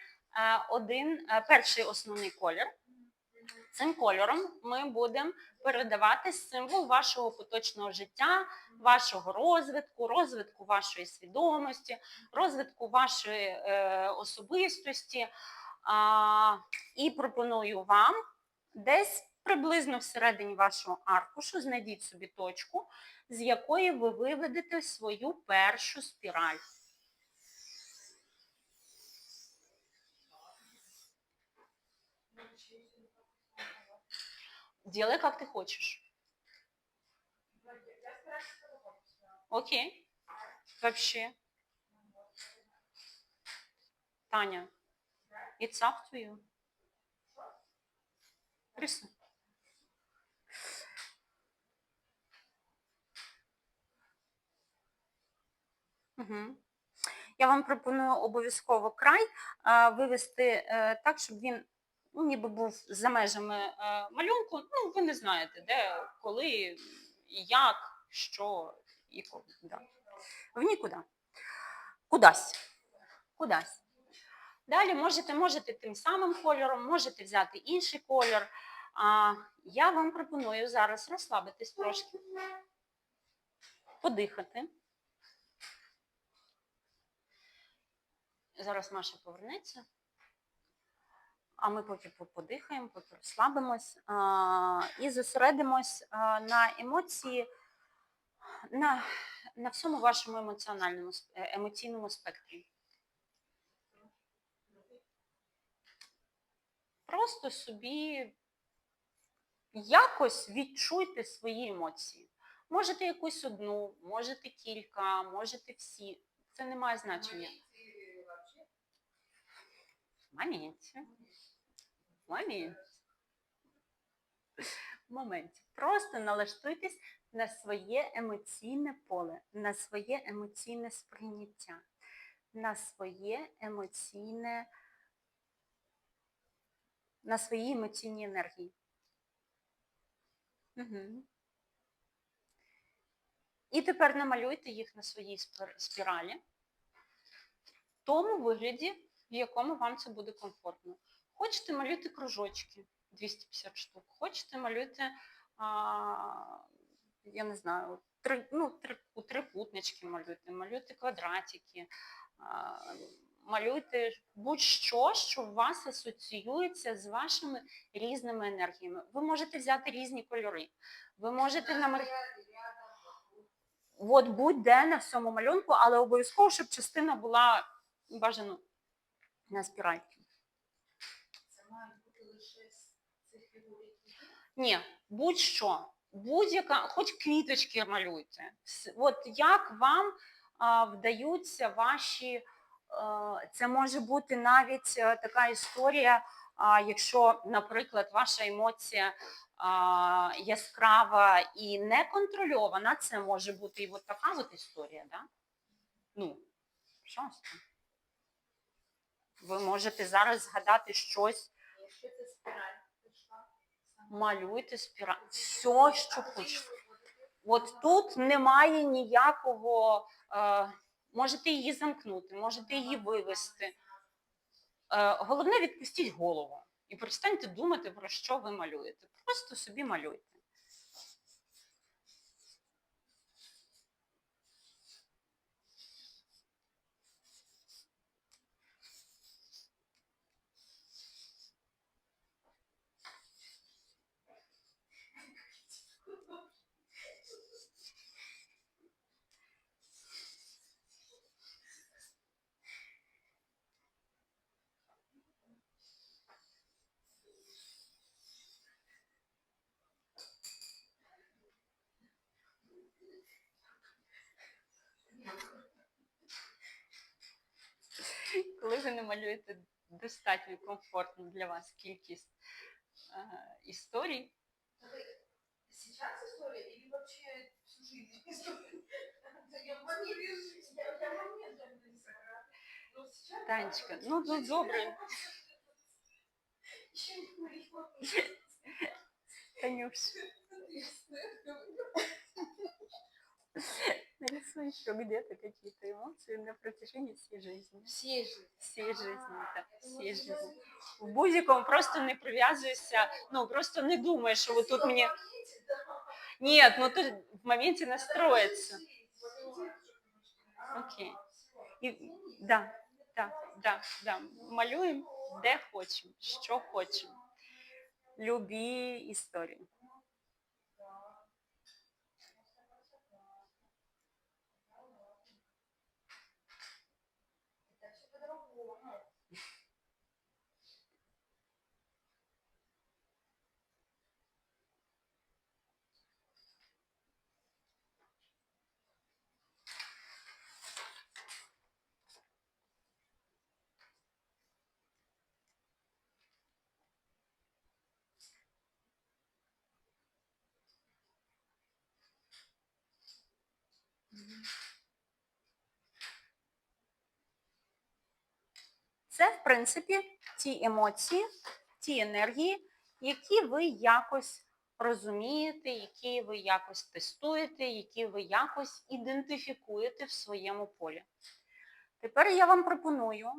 [SPEAKER 1] перший основний колір. Цим кольором ми будемо передавати символ вашого поточного життя, вашого розвитку, розвитку вашої свідомості, розвитку вашої особистості. І пропоную вам десь приблизно всередині вашого аркушу знайдіть собі точку, з якої ви виведете свою першу спіраль. Делай, как ты хочешь. Окей. Вообще. Таня, it's up to you. Рисуй. Угу. Я вам пропоную обов'язково край вивести так, щоб він ніби був за межами малюнку. Ну, ви не знаєте, де, коли, як, що і коли. Да. В нікуди. Кудись. Кудись. Далі можете тим самим кольором, можете взяти інший кольор. Я вам пропоную зараз розслабитись трошки, подихати. Зараз Маша повернеться, а ми поки подихаємо, поки розслабимось і зосередимось на емоції, на всьому вашому емоційному спектрі. Просто собі якось відчуйте свої емоції. Можете якусь одну, можете кілька, можете всі. Це не має значення. В моменті. Просто налаштуйтесь на своє емоційне поле, на своє емоційне сприйняття, на своє емоційне, на свої емоційні енергії. Угу. І тепер намалюйте їх на своїй спіралі в тому вигляді, в якому вам це буде комфортно. Хочете, малюйте кружочки, 250 штук. Хочете, малюйте, я не знаю, трикутнички малюйте квадратики, малюйте будь-що, що у вас асоціюється з вашими різними енергіями. Ви можете взяти різні кольори. Ви можете От будь-де на всьому малюнку, але обов'язково, щоб частина була бажано на спіральці.
[SPEAKER 2] Це має бути лише з цих фігур, які є?
[SPEAKER 1] Ні, будь-що. Будь-яка, хоч квіточки малюйте. От як вам вдаються ваші, це може бути навіть така історія, якщо, наприклад, ваша емоція яскрава і неконтрольована, це може бути і от така от історія, да? Ну, пожалуйста. Ви можете зараз згадати щось.
[SPEAKER 2] Якщо це спіраль,
[SPEAKER 1] малюйте спіраль. Все, що хочете. От тут немає ніякого, можете її замкнути, можете її вивести. Головне, відпустіть голову і перестаньте думати, про що ви малюєте. Просто собі малюйте. Коли ви намалюєте достатньо комфортну для вас кількість історій.
[SPEAKER 2] Сейчас история или вообще всю жизнь история? Я моментами нарисовала.
[SPEAKER 1] Танечка, ну добре.
[SPEAKER 2] Еще не говорила.
[SPEAKER 1] Танюш. интересует еще где-то какие-то эмоции на протяжении всей жизни.
[SPEAKER 2] Всей жизни.
[SPEAKER 1] Всієї житті, так,
[SPEAKER 2] Я
[SPEAKER 1] всієї
[SPEAKER 2] думала,
[SPEAKER 1] житті.
[SPEAKER 2] что
[SPEAKER 1] В будь-якому просто не прив'язуйся, ну просто не думай, що от тут мені... Ні, ну тут в моменті настроїться. Окей. І, да. Малюємо де хочемо, що хочемо. Любі історії.
[SPEAKER 2] Это все по-другому.
[SPEAKER 1] Це, в принципі, ті емоції, ті енергії, які ви якось розумієте, які ви якось тестуєте, які ви якось ідентифікуєте в своєму полі. Тепер я вам пропоную,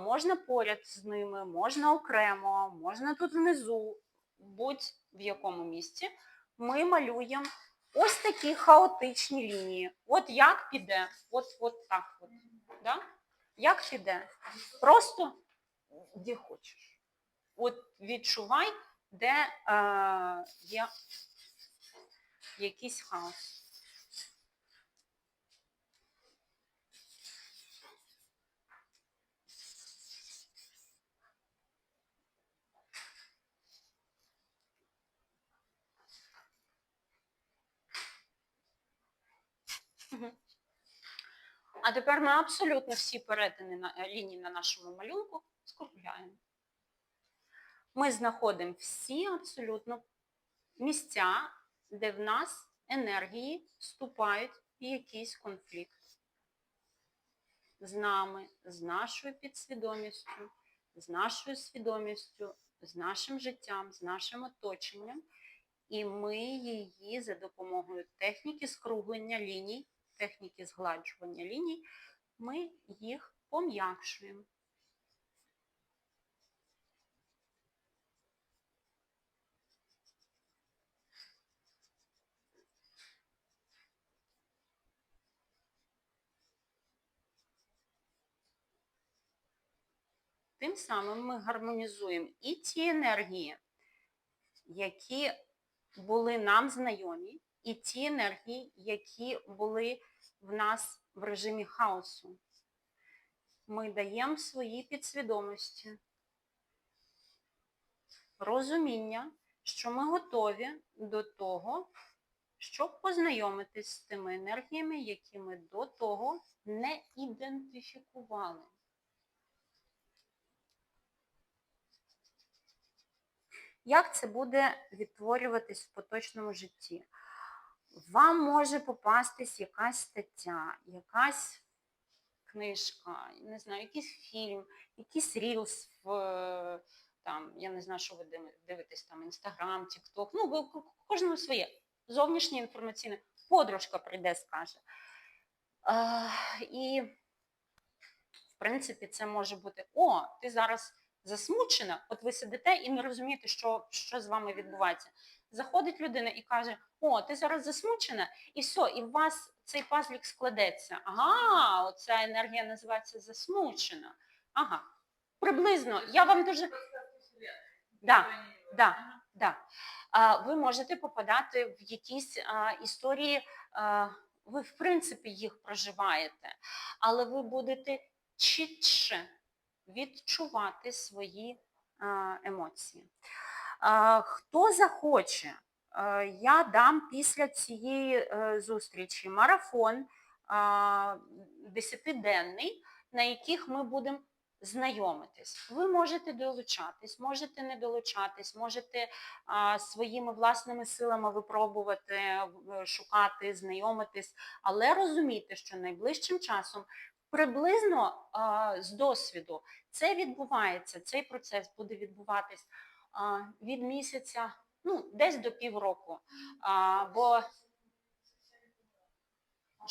[SPEAKER 1] можна поряд з ними, можна окремо, можна тут внизу, будь-в якому місці, ми малюємо ось такі хаотичні лінії. От як піде, от так от. Да? Як піде? Просто де хочеш. От відчувай, де є якийсь хаос. А тепер ми абсолютно всі перетини ліній на нашому малюнку скругляємо. Ми знаходимо всі абсолютно місця, де в нас енергії вступають в якийсь конфлікт з нами, з нашою підсвідомістю, з нашою свідомістю, з нашим життям, з нашим оточенням. І ми її за допомогою техніки скруглення ліній, техніки згладжування ліній, ми їх пом'якшуємо. Тим самим ми гармонізуємо і ті енергії, які були нам знайомі, і ті енергії, які були в нас в режимі хаосу. Ми даємо своїй підсвідомості розуміння, що ми готові до того, щоб познайомитись з тими енергіями, які ми до того не ідентифікували. Як це буде відтворюватись в поточному житті? Вам може попастись якась стаття, якась книжка, не знаю, якийсь фільм, якийсь рілс в, там, я не знаю, що ви дивитесь, там, Інстаграм, Тікток, ну, кожному своє. Зовнішнє інформаційне. Подружка прийде, скаже. І, в принципі, це може бути, о, ти зараз засмучена, от ви сидите і не розумієте, що з вами відбувається. Заходить людина і каже, о, ти зараз засмучена, і все, і у вас цей пазлік складеться. Ага, оця енергія називається засмучена. Ага, приблизно, я вам дуже... Да. Ви можете попадати в якісь історії, ви, в принципі, їх проживаєте, але ви будете чітше відчувати свої емоції. Хто захоче, я дам після цієї зустрічі марафон 10-денний, на яких ми будемо знайомитись. Ви можете долучатись, можете не долучатись, можете своїми власними силами випробувати, шукати, знайомитись, але розумійте, що найближчим часом приблизно з досвіду це відбувається, цей процес буде відбуватись від місяця, ну, десь до півроку. Бо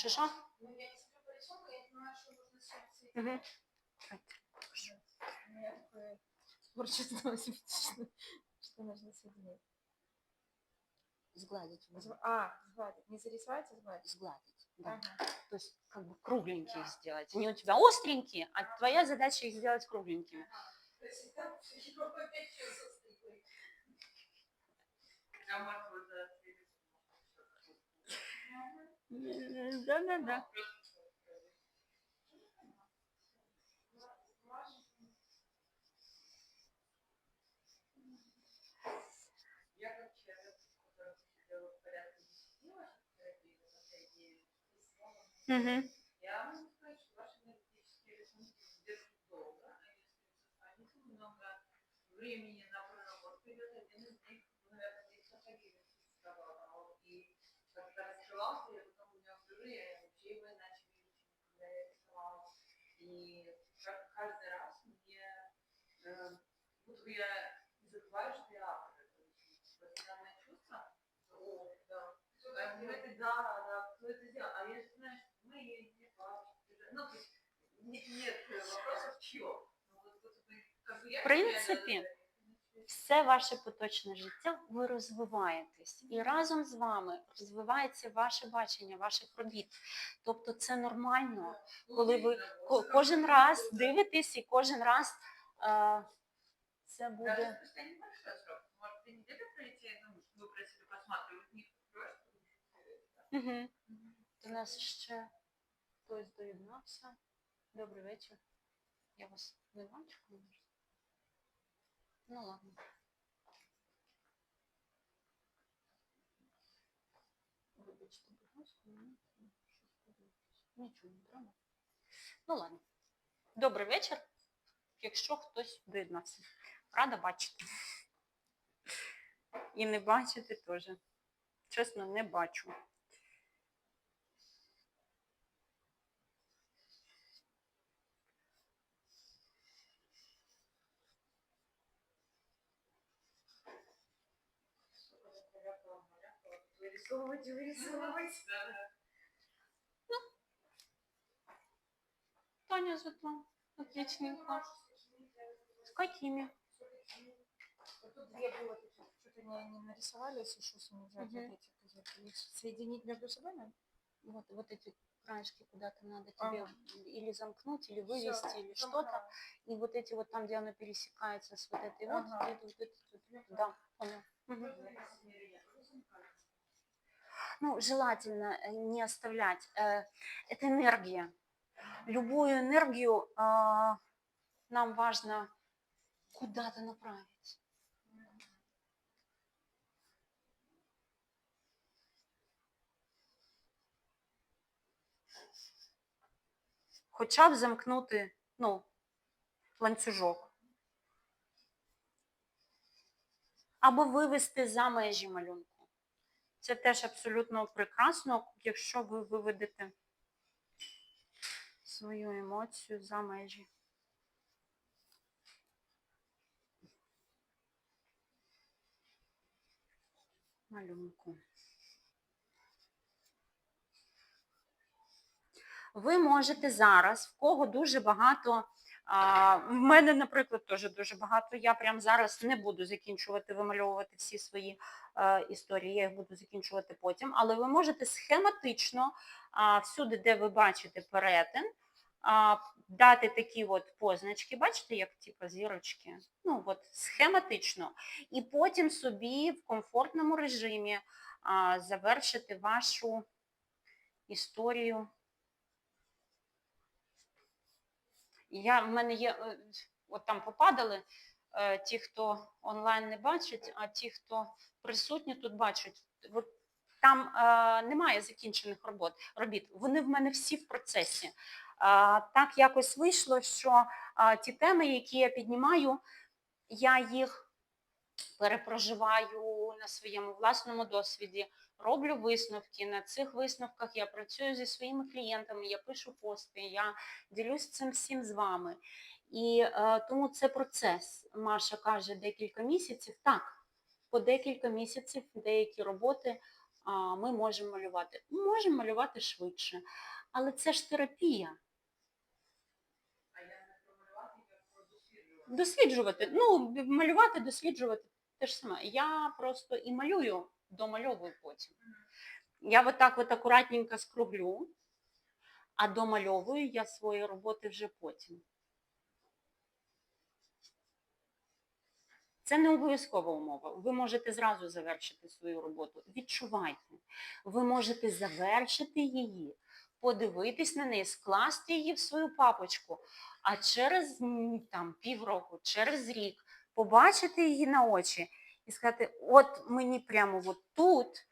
[SPEAKER 1] Що?
[SPEAKER 2] Ну, я не смотрю по рисунку, я понимаю, что нужно соединить.
[SPEAKER 1] Угу.
[SPEAKER 2] У меня такое творчество симпатично, что нужно соединить.
[SPEAKER 1] Сгладить.
[SPEAKER 2] Сгладить. Не зарисовать, а сгладить.
[SPEAKER 1] Сгладить. Да.
[SPEAKER 2] Ага.
[SPEAKER 1] То есть как бы кругленькие сделать. Они у тебя остренькие, а твоя задача их сделать кругленькими.
[SPEAKER 2] То есть там его опять чувство стыклый.
[SPEAKER 3] А может, вот
[SPEAKER 1] Да.
[SPEAKER 3] я как человек, который делал порядка 10 ваших терапий за последние 10
[SPEAKER 1] Угу.
[SPEAKER 3] я могу сказать, что ваши энергетические рисунки держат долго, а если сохранится много времени на проработку, идет один из них, наверное, здесь находились сказала, и когда раскрывался, я потом у него впервые, я вообще его иначе вижу, чем когда я рисовала. И каждый раз мне, будто бы я не забываю, что я автор этого рисунка. Это самое чувство, да, кто это сделал, а я же знаю, что мы не папа, ну, то есть нет вопросов, чье.
[SPEAKER 1] В принципі, все ваше поточне життя, ви розвиваєтесь. І разом з вами розвивається ваше бачення, ваших робіт. Тобто це нормально, коли ви кожен раз дивитесь і кожен раз це буде...
[SPEAKER 3] Даже спустя небольшой срок. Может, 2 недели пройти, ну, вы просили посматривать, не просто.
[SPEAKER 1] Угу. До нас ще хтось доєднався. Добрий вечір. Я вас не бачу, конечно. Ну ладно. Вибачте, будь ласка, мені щось подивитися. Нічого не треба. Ну ладно. Добрий вечір, якщо хтось доєднався. Рада бачити. І не бачити теж. Чесно, не бачу.
[SPEAKER 2] Вырисовывать.
[SPEAKER 1] Таня зато. Отличненько. С какими?
[SPEAKER 2] Тут две было, что-то не нарисовались, еще с ними взять
[SPEAKER 1] Мгм.
[SPEAKER 2] вот эти газеты. Их соединить между собой надо?
[SPEAKER 1] Вот эти краешки куда-то надо тебе или замкнуть, или вывести,
[SPEAKER 2] Всё,
[SPEAKER 1] или что-то.
[SPEAKER 2] замкнула.
[SPEAKER 1] И вот эти вот там, где оно пересекается с вот этой вот,
[SPEAKER 2] Ага.
[SPEAKER 1] вот эти вот. Да, понял. Мгм. Ну, желательно не оставлять. Это энергия. Любую энергию нам важно куда-то направить. Хоча б замкнути, ну, ланцюжок. Або вивести за межі малюнку. Це теж абсолютно прекрасно, якщо ви виведете свою емоцію за межі малюнку. Ви можете зараз, в кого дуже багато, в мене, наприклад, теж дуже багато, я прямо зараз не буду закінчувати, вимальовувати всі свої історії, я їх буду закінчувати потім, але ви можете схематично, всюди, де ви бачите перетин, дати такі от позначки, бачите, як типу зірочки, ну от схематично, і потім собі в комфортному режимі завершити вашу історію. В мене є, от там попадали ті, хто онлайн не бачить, а ті, хто присутні тут бачать. От там немає закінчених робіт, вони в мене всі в процесі. Так якось вийшло, що ті теми, які я піднімаю, я їх перепроживаю на своєму власному досвіді, роблю висновки, на цих висновках я працюю зі своїми клієнтами, я пишу пости, я ділюсь цим всім з вами. І тому це процес. Маша каже, декілька місяців. Так, по декілька місяців деякі роботи ми можемо малювати. Можемо малювати швидше, але це ж терапія.
[SPEAKER 3] А я не про малювати, я про досліджувати.
[SPEAKER 1] Досліджувати, ну, малювати, досліджувати те ж саме. Я просто і малюю, домальовую потім. Я отак от акуратненько скруглю, а домальовую я свої роботи вже потім. Це не обов'язкова умова. Ви можете зразу завершити свою роботу. Відчувайте. Ви можете завершити її, подивитись на неї, скласти її в свою папочку, а через там, півроку, через рік побачити її на очі і сказати, от мені прямо от тут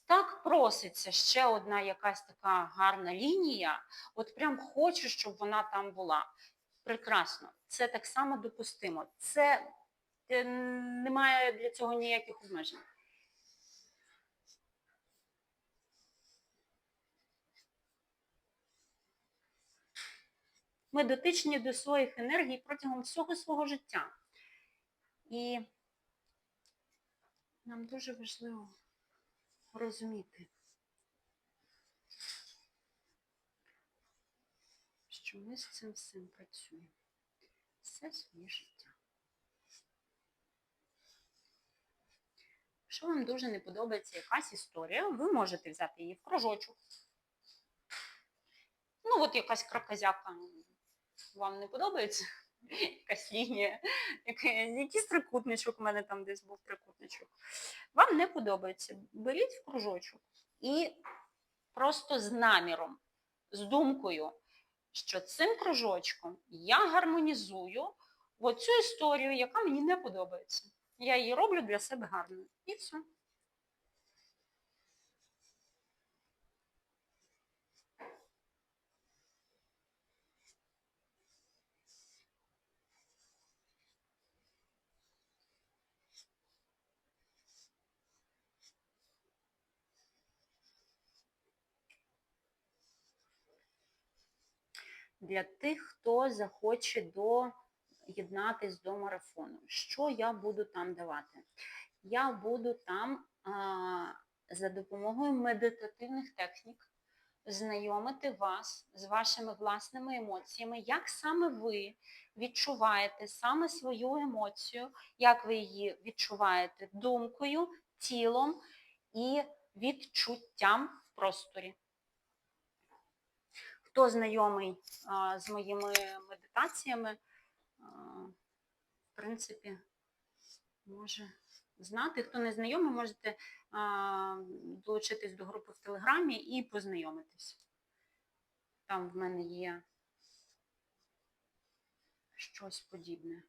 [SPEAKER 1] так проситься ще одна якась така гарна лінія, от прям хочу, щоб вона там була. Прекрасно. Це так само допустимо. Це немає для цього ніяких обмежень. Ми дотичні до своїх енергій протягом всього свого життя. І нам дуже важливо розуміти, що ми з цим всім працюємо все своє життя. Якщо вам дуже не подобається якась історія, ви можете взяти її в кружочок. Ну, от якась кракозяка вам не подобається, якась лінія, якийсь трикутничок, у мене там десь був трикутничок. Вам не подобається, беріть в кружочок і просто з наміром, з думкою, що цим кружочком я гармонізую оцю історію, яка мені не подобається. Я її роблю для себе гарною. І все. Для тих, хто захоче доєднатись до марафону, що я буду там давати? Я буду там за допомогою медитативних технік знайомити вас з вашими власними емоціями, як саме ви відчуваєте саме свою емоцію, як ви її відчуваєте думкою, тілом і відчуттям в просторі. Хто знайомий з моїми медитаціями, в принципі, може знати. Хто не знайомий, можете долучитись до групи в Телеграмі і познайомитись. Там в мене є щось подібне.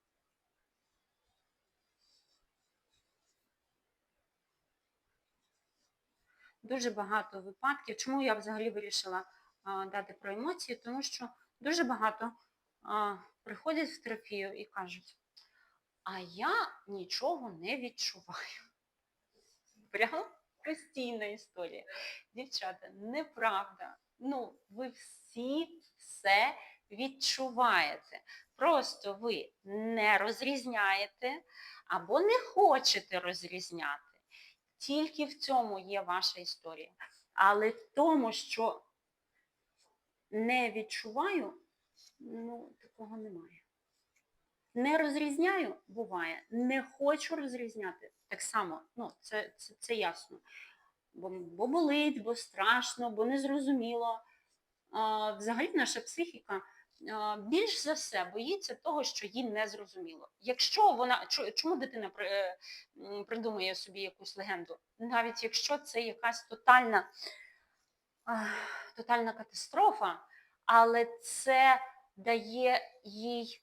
[SPEAKER 1] Дуже багато випадків. Чому я взагалі вирішила дати про емоції? Тому що дуже багато приходять в терапію і кажуть, а я нічого не відчуваю. Прям постійна історія. Дівчата, неправда. Ну, ви всі все відчуваєте. Просто ви не розрізняєте або не хочете розрізняти. Тільки в цьому є ваша історія. Але в тому, що не відчуваю, ну, такого немає. Не розрізняю, буває. Не хочу розрізняти. Так само, ну, це ясно. Бо болить, бо страшно, бо незрозуміло. Взагалі наша психіка більш за все боїться того, що їй не зрозуміло. Якщо вона, чому дитина придумує собі якусь легенду? Навіть якщо це якась тотальна катастрофа, але це дає їй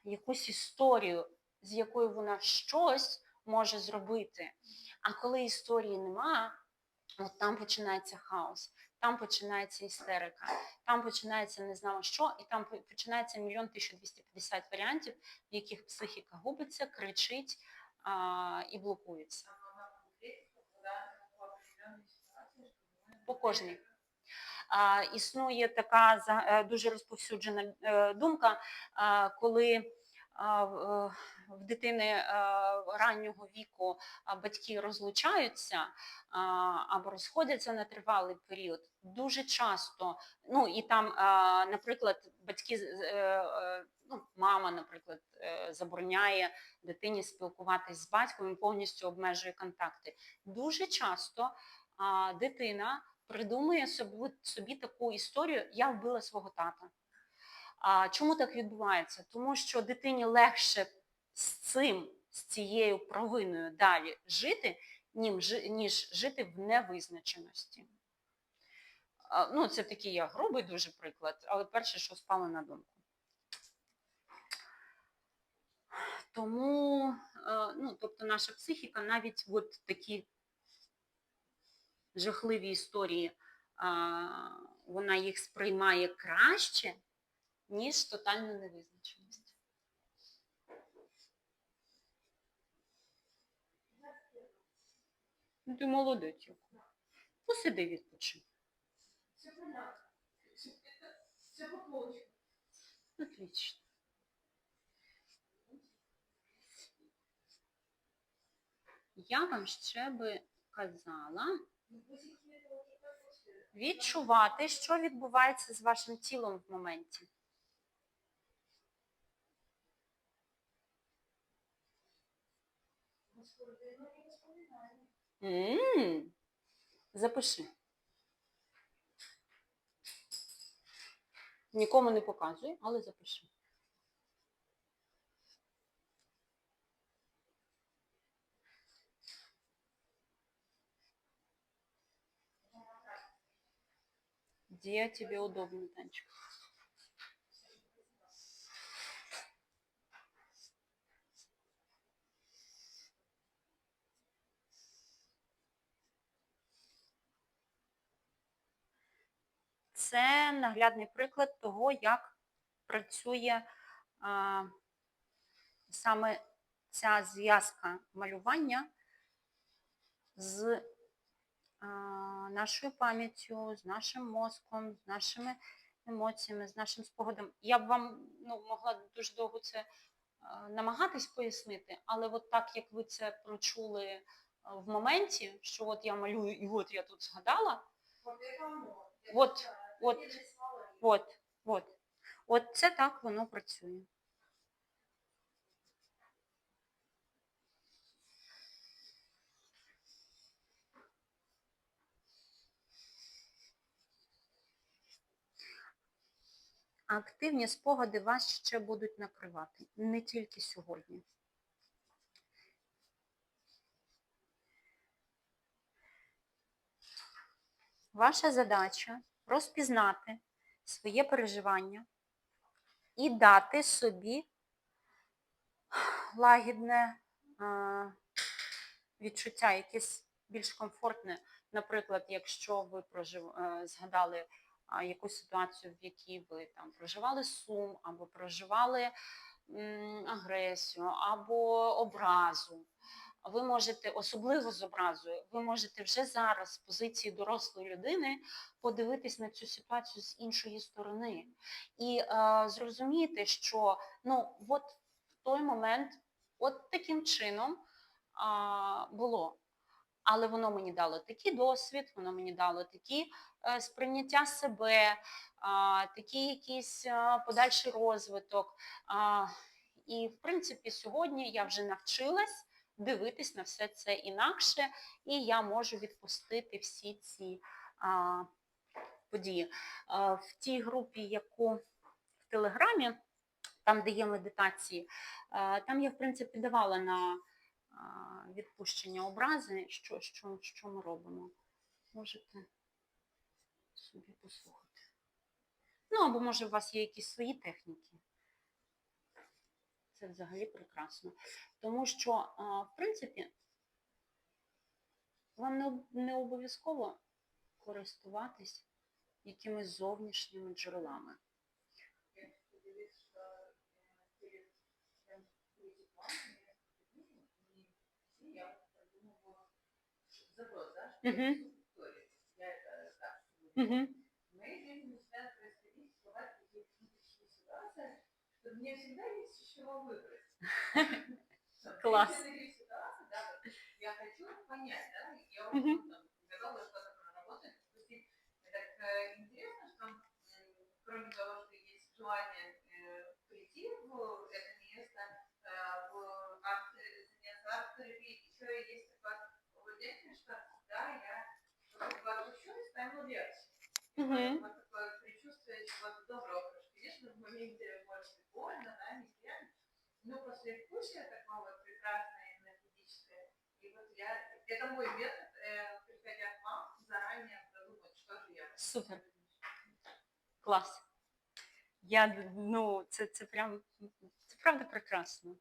[SPEAKER 1] якусь історію, з якою вона щось може зробити. А коли історії нема, от там починається хаос, там починається істерика, там починається не знаю що, і там починається 1 1250 варіантів, в яких психіка губиться, кричить і блокується. По кожній. Існує така дуже розповсюджена думка, коли в дитини раннього віку батьки розлучаються або розходяться на тривалий період, дуже часто, ну і там, наприклад, батьки, ну, мама, наприклад, забороняє дитині спілкуватись з батьком і повністю обмежує контакти. Дуже часто дитина придумує собі таку історію: я вбила свого тата. Чому так відбувається? Тому що дитині легше з цією провиною далі жити, ніж жити в невизначеності. Ну, це такий я грубий дуже приклад, але перше, що спало на думку. Тому, ну, тобто наша психіка навіть от такі жахливі історії, вона їх сприймає краще, ніж тотальну невизначеність. Ну, ти молодець. Посиди, відпочинь.
[SPEAKER 2] Все понятно. Все по полочкам.
[SPEAKER 1] Отлично. Я вам ще би казала відчувати, що відбувається з вашим тілом в моменті. Запиши. Нікому не показуй, але запиши. Где тебе удобно, Танечка? Це наглядний приклад того, як працює саме ця зв'язка малювання з нашою пам'яттю, з нашим мозком, з нашими емоціями, з нашим спогадом. Я б вам могла дуже довго це намагатись пояснити, але от так, як ви це прочули в моменті, що от я малюю і от я тут згадала, от це так воно працює. Активні спогади вас ще будуть накривати, не тільки сьогодні. Ваша задача розпізнати своє переживання і дати собі лагідне відчуття, якесь більш комфортне. Наприклад, якщо ви згадали якусь ситуацію, в якій ви там проживали сум, або проживали агресію, або образу, ви можете, особливо з образою, ви можете вже зараз з позиції дорослої людини подивитись на цю ситуацію з іншої сторони. І зрозуміти, що от в той момент от таким чином було. Але воно мені дало такий досвід, воно мені дало такі сприйняття себе, такий якийсь подальший розвиток. І, в принципі, сьогодні я вже навчилась дивитись на все це інакше, і я можу відпустити всі ці події. В тій групі, яку в Телеграмі, там, де є медитації, там я, в принципі, давала на відпущення образи, що ми робимо. Можете собі послухати. Ну, або, може, у вас є якісь свої техніки. Це взагалі прекрасно. Тому що, в принципі, вам не обов'язково користуватись якимись зовнішніми джерелами.
[SPEAKER 3] Запрос, да?
[SPEAKER 1] Угу.
[SPEAKER 3] Я это так.
[SPEAKER 1] Угу.
[SPEAKER 3] В моей жизни начинают происходить, бывают такие критические ситуации, что мне всегда есть из чего выбрать.
[SPEAKER 1] Класс.
[SPEAKER 3] Если такие ситуации, да, вот я хочу понять, да, я вот
[SPEAKER 1] Мгм.
[SPEAKER 3] там готова что-то проработать, допустим, так интересно, что кроме того, что есть желание прийти в это место, в заняться арт-терапией, еще и есть такое убеждение, что да, я как бы отпущусь, стану легче.
[SPEAKER 1] Мгм.
[SPEAKER 3] Вот такое предчувствие чего-то доброго, потому что, конечно, в моменте может быть больно, да, неприятно, но послевкусие такое вот прекрасное, энергетическое. И вот это мой метод, приходя к вам, заранее продумать, что же я хочу.
[SPEAKER 1] Супер. Клас. Це прям, це правда прекрасно.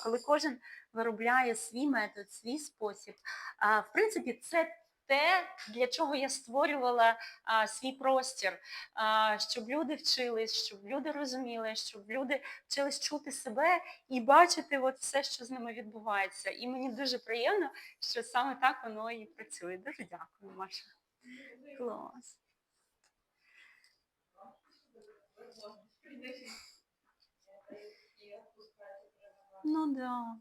[SPEAKER 1] Коли кожен виробляє свій метод, свій спосіб. В принципі, це те, для чого я створювала свій простір, щоб люди вчились, щоб люди розуміли, щоб люди вчились чути себе і бачити от все, що з ними відбувається. І мені дуже приємно, що саме так воно і працює. Дуже дякую, Маша. Клас. Ну да.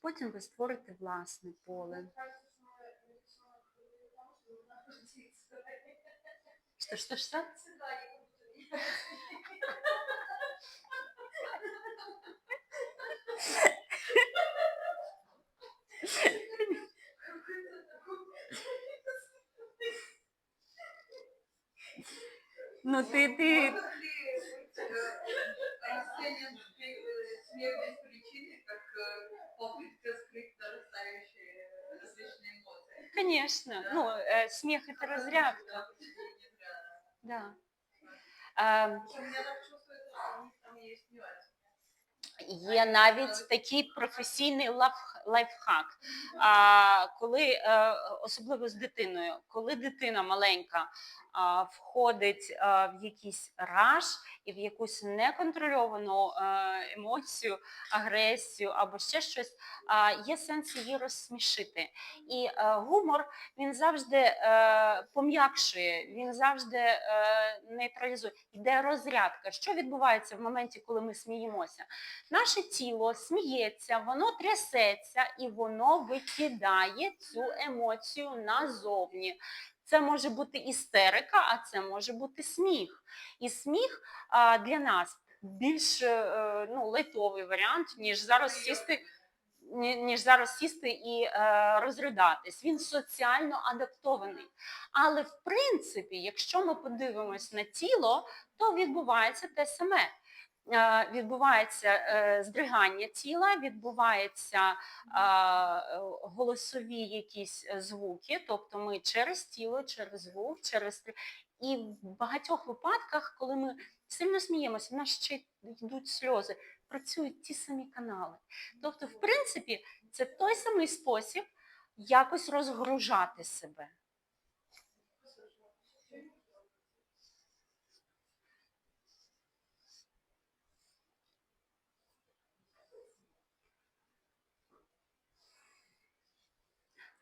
[SPEAKER 1] Потім ви створите власне поле. Що? Ну ти...
[SPEAKER 3] Смех без причины, как попытка скрыть нарастающие различные эмоции.
[SPEAKER 1] Конечно. Ну, смех – это разрядка. Да.
[SPEAKER 3] У меня так чувствуется, что у них там есть нюансы.
[SPEAKER 1] Є навіть такий професійний лайфхак, коли, особливо з дитиною, коли дитина маленька входить в якийсь раж і в якусь неконтрольовану емоцію, агресію або ще щось, є сенс її розсмішити. І гумор, він завжди пом'якшує, він завжди нейтралізує. Йде розрядка. Що відбувається в моменті, коли ми сміємося? Наше тіло сміється, воно трясеться і воно викидає цю емоцію назовні. Це може бути істерика, а це може бути сміх. І сміх для нас більш лайтовий варіант, ніж зараз сісти і розридатись. Він соціально адаптований. Але в принципі, якщо ми подивимось на тіло, то відбувається те саме. Відбувається здригання тіла, відбуваються голосові якісь звуки, тобто ми через тіло, через звук, і в багатьох випадках, коли ми сильно сміємося, в нас ще йдуть сльози, працюють ті самі канали. Тобто, в принципі, це той самий спосіб якось розгружати себе.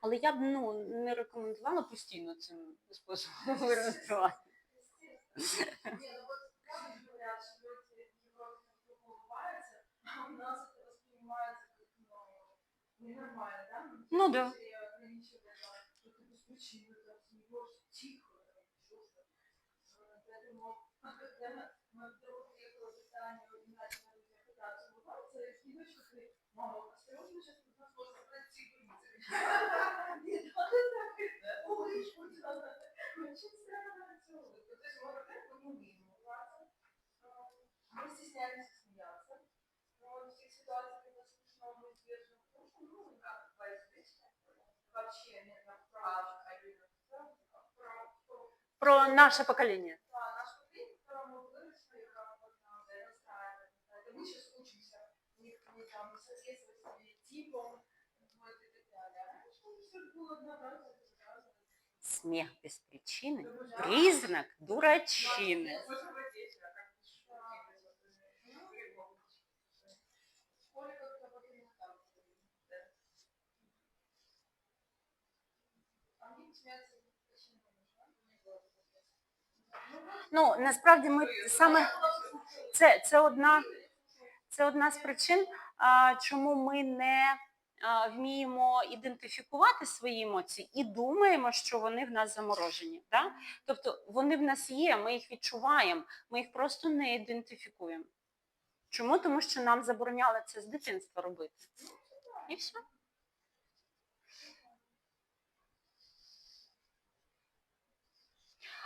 [SPEAKER 1] Але я б не рекомендувала постійно цим способом виражати.
[SPEAKER 2] Не, ну вот правда говорят, что люди в Европе так улыбаются, а у нас это воспринимается как ненормально, да?
[SPEAKER 1] Ну да.
[SPEAKER 2] Что-то безпричинно, там, смеешься, тихо, жестко. Поэтому, когда мы вдруг приехали в Британию и начали людям пытаться улыбаться, я девочка говорит: мама, осторожно, сейчас тут нас можно пройти границы. Нет, надо так, улыбку надо. Очень странно все. То есть мы не умеем улыбаться, мы стесняемся смеяться, но в тех ситуациях, когда смешно, мы сдерживаем душу, как воздействие. Вообще нет нам права
[SPEAKER 1] Про наше покоління.
[SPEAKER 2] Да, наше поколение, в котором мы выросли, как вот нам настраивать. Это мы сейчас учимся не там соответствовать стереотипам, вот и так далее. А раньше все было однообразно.
[SPEAKER 1] Смех без причины – признак дурачины. Ну, насправді ми саме це одна з причин, чому ми не вміємо ідентифікувати свої емоції і думаємо, що вони в нас заморожені. Да? Тобто вони в нас є, ми їх відчуваємо, ми їх просто не ідентифікуємо. Чому? Тому що нам забороняли це з дитинства робити. І все.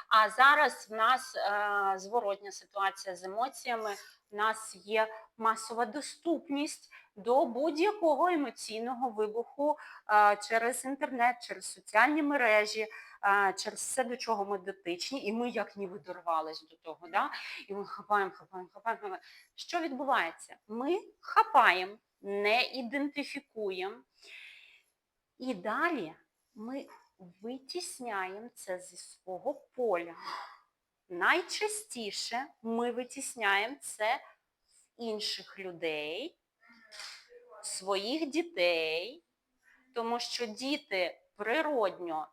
[SPEAKER 1] А зараз в нас зворотня ситуація з емоціями. В нас є масова доступність до будь-якого емоційного вибуху через інтернет, через соціальні мережі, через все, до чого ми дотичні, і ми як ніби дорвались до того. Да? І ми хапаємо. Що відбувається? Ми хапаємо, не ідентифікуємо, і далі ми витісняємо це зі свого поля. Найчастіше ми витісняємо це в інших людей, своїх дітей, тому що діти природньо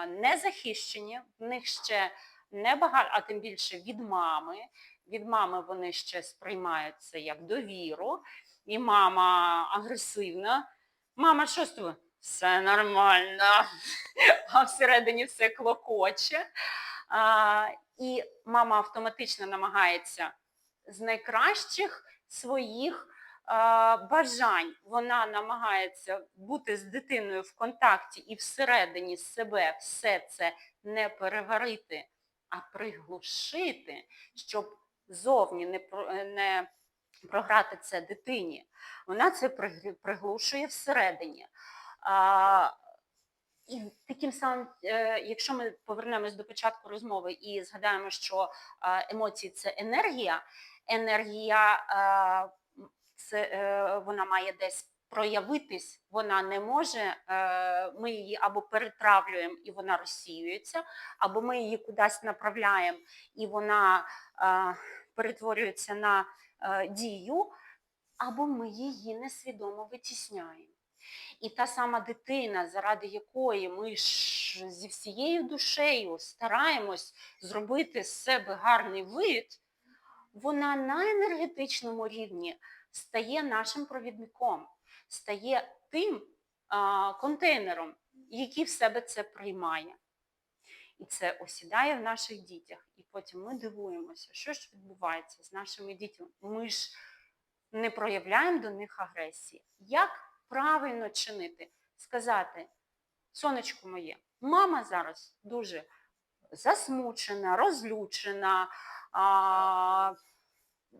[SPEAKER 1] не захищені, в них ще небагато, а тим більше від мами. Від мами вони ще сприймають це як довіру, і мама агресивна. Мама, що з тобою? Все нормально, а всередині все клокоче. І мама автоматично намагається з найкращих своїх бажань. Вона намагається бути з дитиною в контакті і всередині себе все це не переварити, а приглушити, щоб зовні не програти це дитині. Вона це приглушує всередині. І таким самим, якщо ми повернемось до початку розмови і згадаємо, що емоції – це енергія, вона має десь проявитись, вона не може, ми її або перетравлюємо і вона розсіюється, або ми її кудись направляємо і вона перетворюється на дію, або ми її несвідомо витісняємо. І та сама дитина, заради якої ми ж зі всією душею стараємось зробити з себе гарний вид, вона на енергетичному рівні стає нашим провідником, стає тим контейнером, який в себе це приймає. І це осідає в наших дітях. І потім ми дивуємося, що ж відбувається з нашими дітьми. Ми ж не проявляємо до них агресії. Як правильно чинити? Сказати: сонечко моє, мама зараз дуже засмучена, розлючена,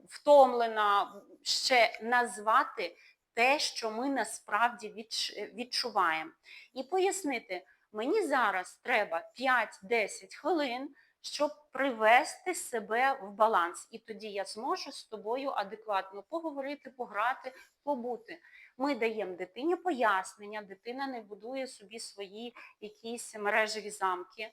[SPEAKER 1] втомлена, ще назвати те, що ми насправді відчуваємо. І пояснити: мені зараз треба 5-10 хвилин, щоб привести себе в баланс. І тоді я зможу з тобою адекватно поговорити, пограти, побути. Ми даємо дитині пояснення, дитина не будує собі свої якісь мережеві замки,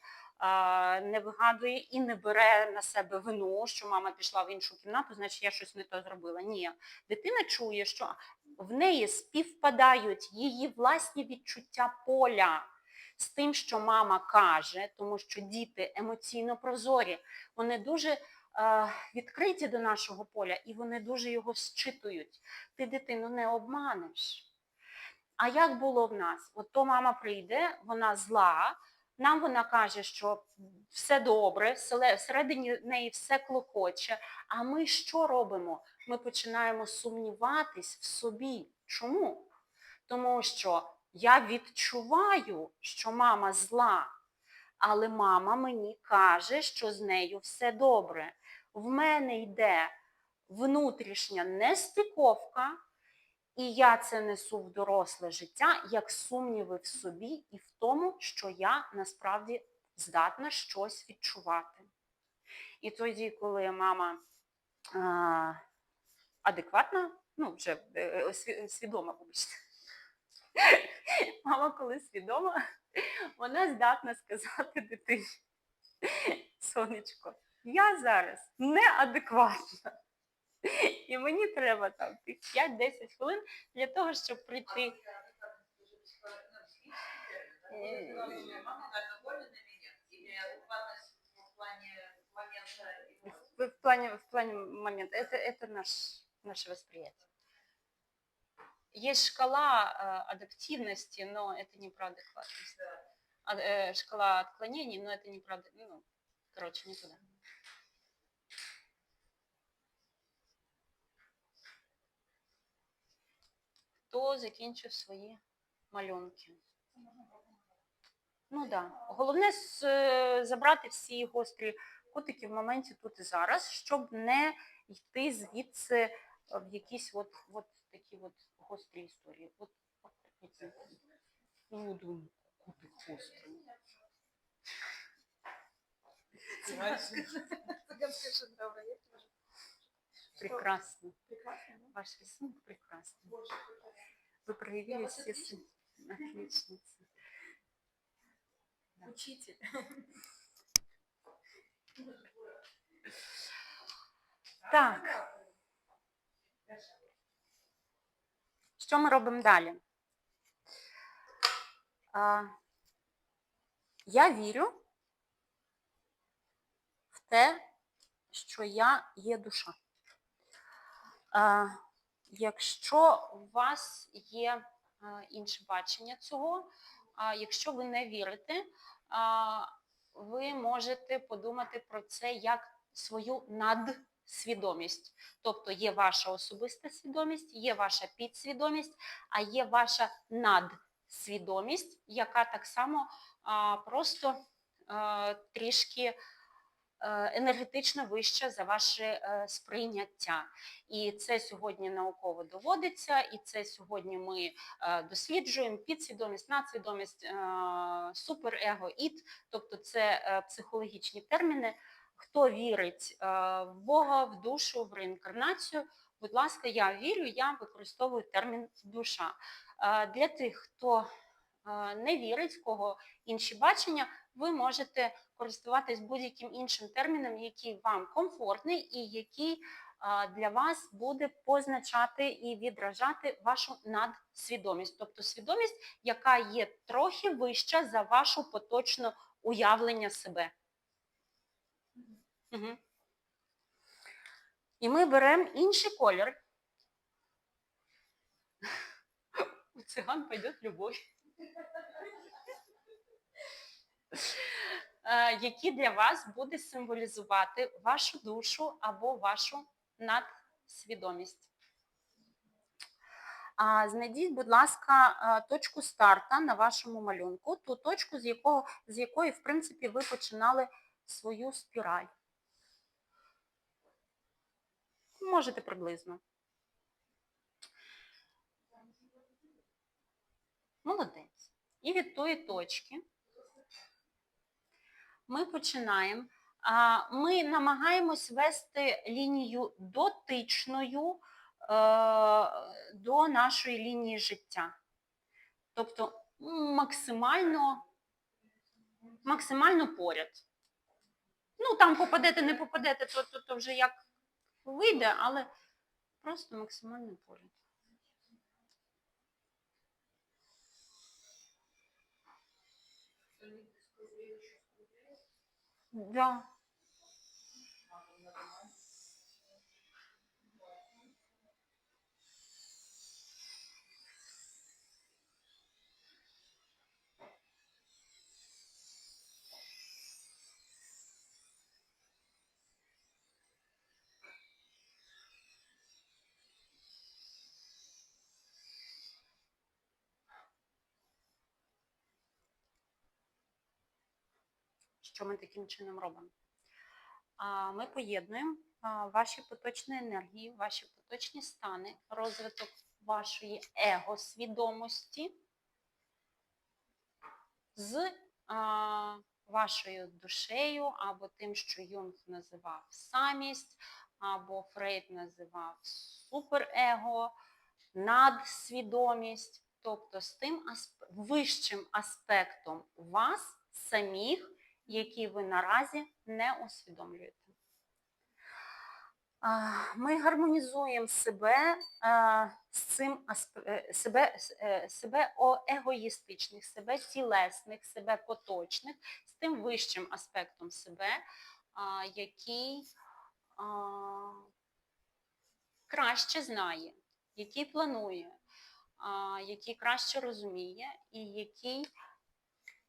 [SPEAKER 1] не вигадує і не бере на себе вину, що мама пішла в іншу кімнату, значить я щось не то зробила. Ні. Дитина чує, що в неї співпадають її власні відчуття поля з тим, що мама каже, тому що діти емоційно прозорі, вони дуже відкриті до нашого поля і вони дуже його зчитують. Ти дитину не обманеш. А як було в нас? От то мама прийде, вона зла, нам вона каже, що все добре, всередині неї все клокоче, а ми що робимо? Ми починаємо сумніватись в собі. Чому? Тому що я відчуваю, що мама зла, але мама мені каже, що з нею все добре. В мене йде внутрішня нестиковка, і я це несу в доросле життя, як сумніви в собі і в тому, що я насправді здатна щось відчувати. І тоді, коли мама адекватна, ну вже свідома, вибачте, мама, коли свідома, вона здатна сказати дитині: сонечко, я зараз неадекватна. І мені треба там 5-10 хвилин для того, щоб прийти.
[SPEAKER 3] Мама, наверное, больно на меня? Или адекватность в плане момента
[SPEAKER 1] в плане момента. Это наше восприятие. Есть шкала адаптивности, но это не про адекватность. Шкала отклонений, но это не про... Ну, короче, не туда. Хто закінчив свої малюнки? Ну так. Да. Головне забрати всі гострі кутики в моменті тут і зараз, щоб не йти звідси в якісь от такі от гострі історії. От такі. Ну, думаю, кутик гострий.
[SPEAKER 2] Цыганская шедевра есть тоже?
[SPEAKER 1] Прекрасно.
[SPEAKER 2] Прекрасно, да?
[SPEAKER 1] Ваш рисунок прекрасный.
[SPEAKER 2] Больше какая.
[SPEAKER 1] Вы проявили
[SPEAKER 2] вас
[SPEAKER 1] все...
[SPEAKER 2] отлично.
[SPEAKER 1] Отличница. Да.
[SPEAKER 2] Учитель.
[SPEAKER 1] Так. Що ми робимо далі? Я вірю в те, що я є душа. Якщо у вас є інше бачення цього, якщо ви не вірите, ви можете подумати про це як свою надсвідомість. Тобто є ваша особиста свідомість, є ваша підсвідомість, а є ваша надсвідомість, яка так само просто трішки енергетично вища за ваше сприйняття. І це сьогодні науково доводиться, і це сьогодні ми досліджуємо підсвідомість, надсвідомість, суперего, ід, тобто це психологічні терміни. Хто вірить в Бога, в душу, в реінкарнацію, будь ласка, я вірю, я використовую термін душа. Для тих, хто не вірить, в кого інші бачення, ви можете користуватись будь-яким іншим терміном, який вам комфортний і який для вас буде позначати і відражати вашу надсвідомість. Тобто свідомість, яка є трохи вища за вашу поточне уявлення себе. Угу. І ми беремо інший колір. У циган пойде любов. Які для вас буде символізувати вашу душу або вашу надсвідомість. Знайдіть, будь ласка, точку старта на вашому малюнку, ту точку, з якої, в принципі, ви починали свою спіраль. Можете приблизно. Молодець. І від тої точки ми починаємо. Ми намагаємось вести лінію дотичною до нашої лінії життя. Тобто максимально поряд. Ну, там попадете, не попадете, то вже як вийде, але просто максимально поряд. Да. Що ми таким чином робимо? Ми поєднуємо ваші поточні енергії, ваші поточні стани, розвиток вашої его-свідомості з вашою душею, або тим, що Юнг називав самість, або Фрейд називав суперего, надсвідомість, тобто з тим вищим аспектом вас самих, які ви наразі не усвідомлюєте. Ми гармонізуємо себе з цим себе егоїстичних, себе тілесних, себе поточних, з тим вищим аспектом себе, який краще знає, який планує, який краще розуміє і який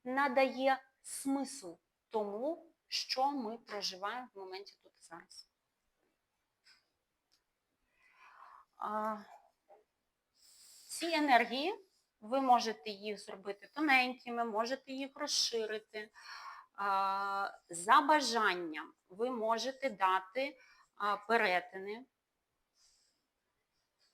[SPEAKER 1] надає смисл тому, що ми проживаємо в моменті тут і зараз. Ці енергії, ви можете їх зробити тоненькими, можете їх розширити. За бажанням ви можете дати перетини,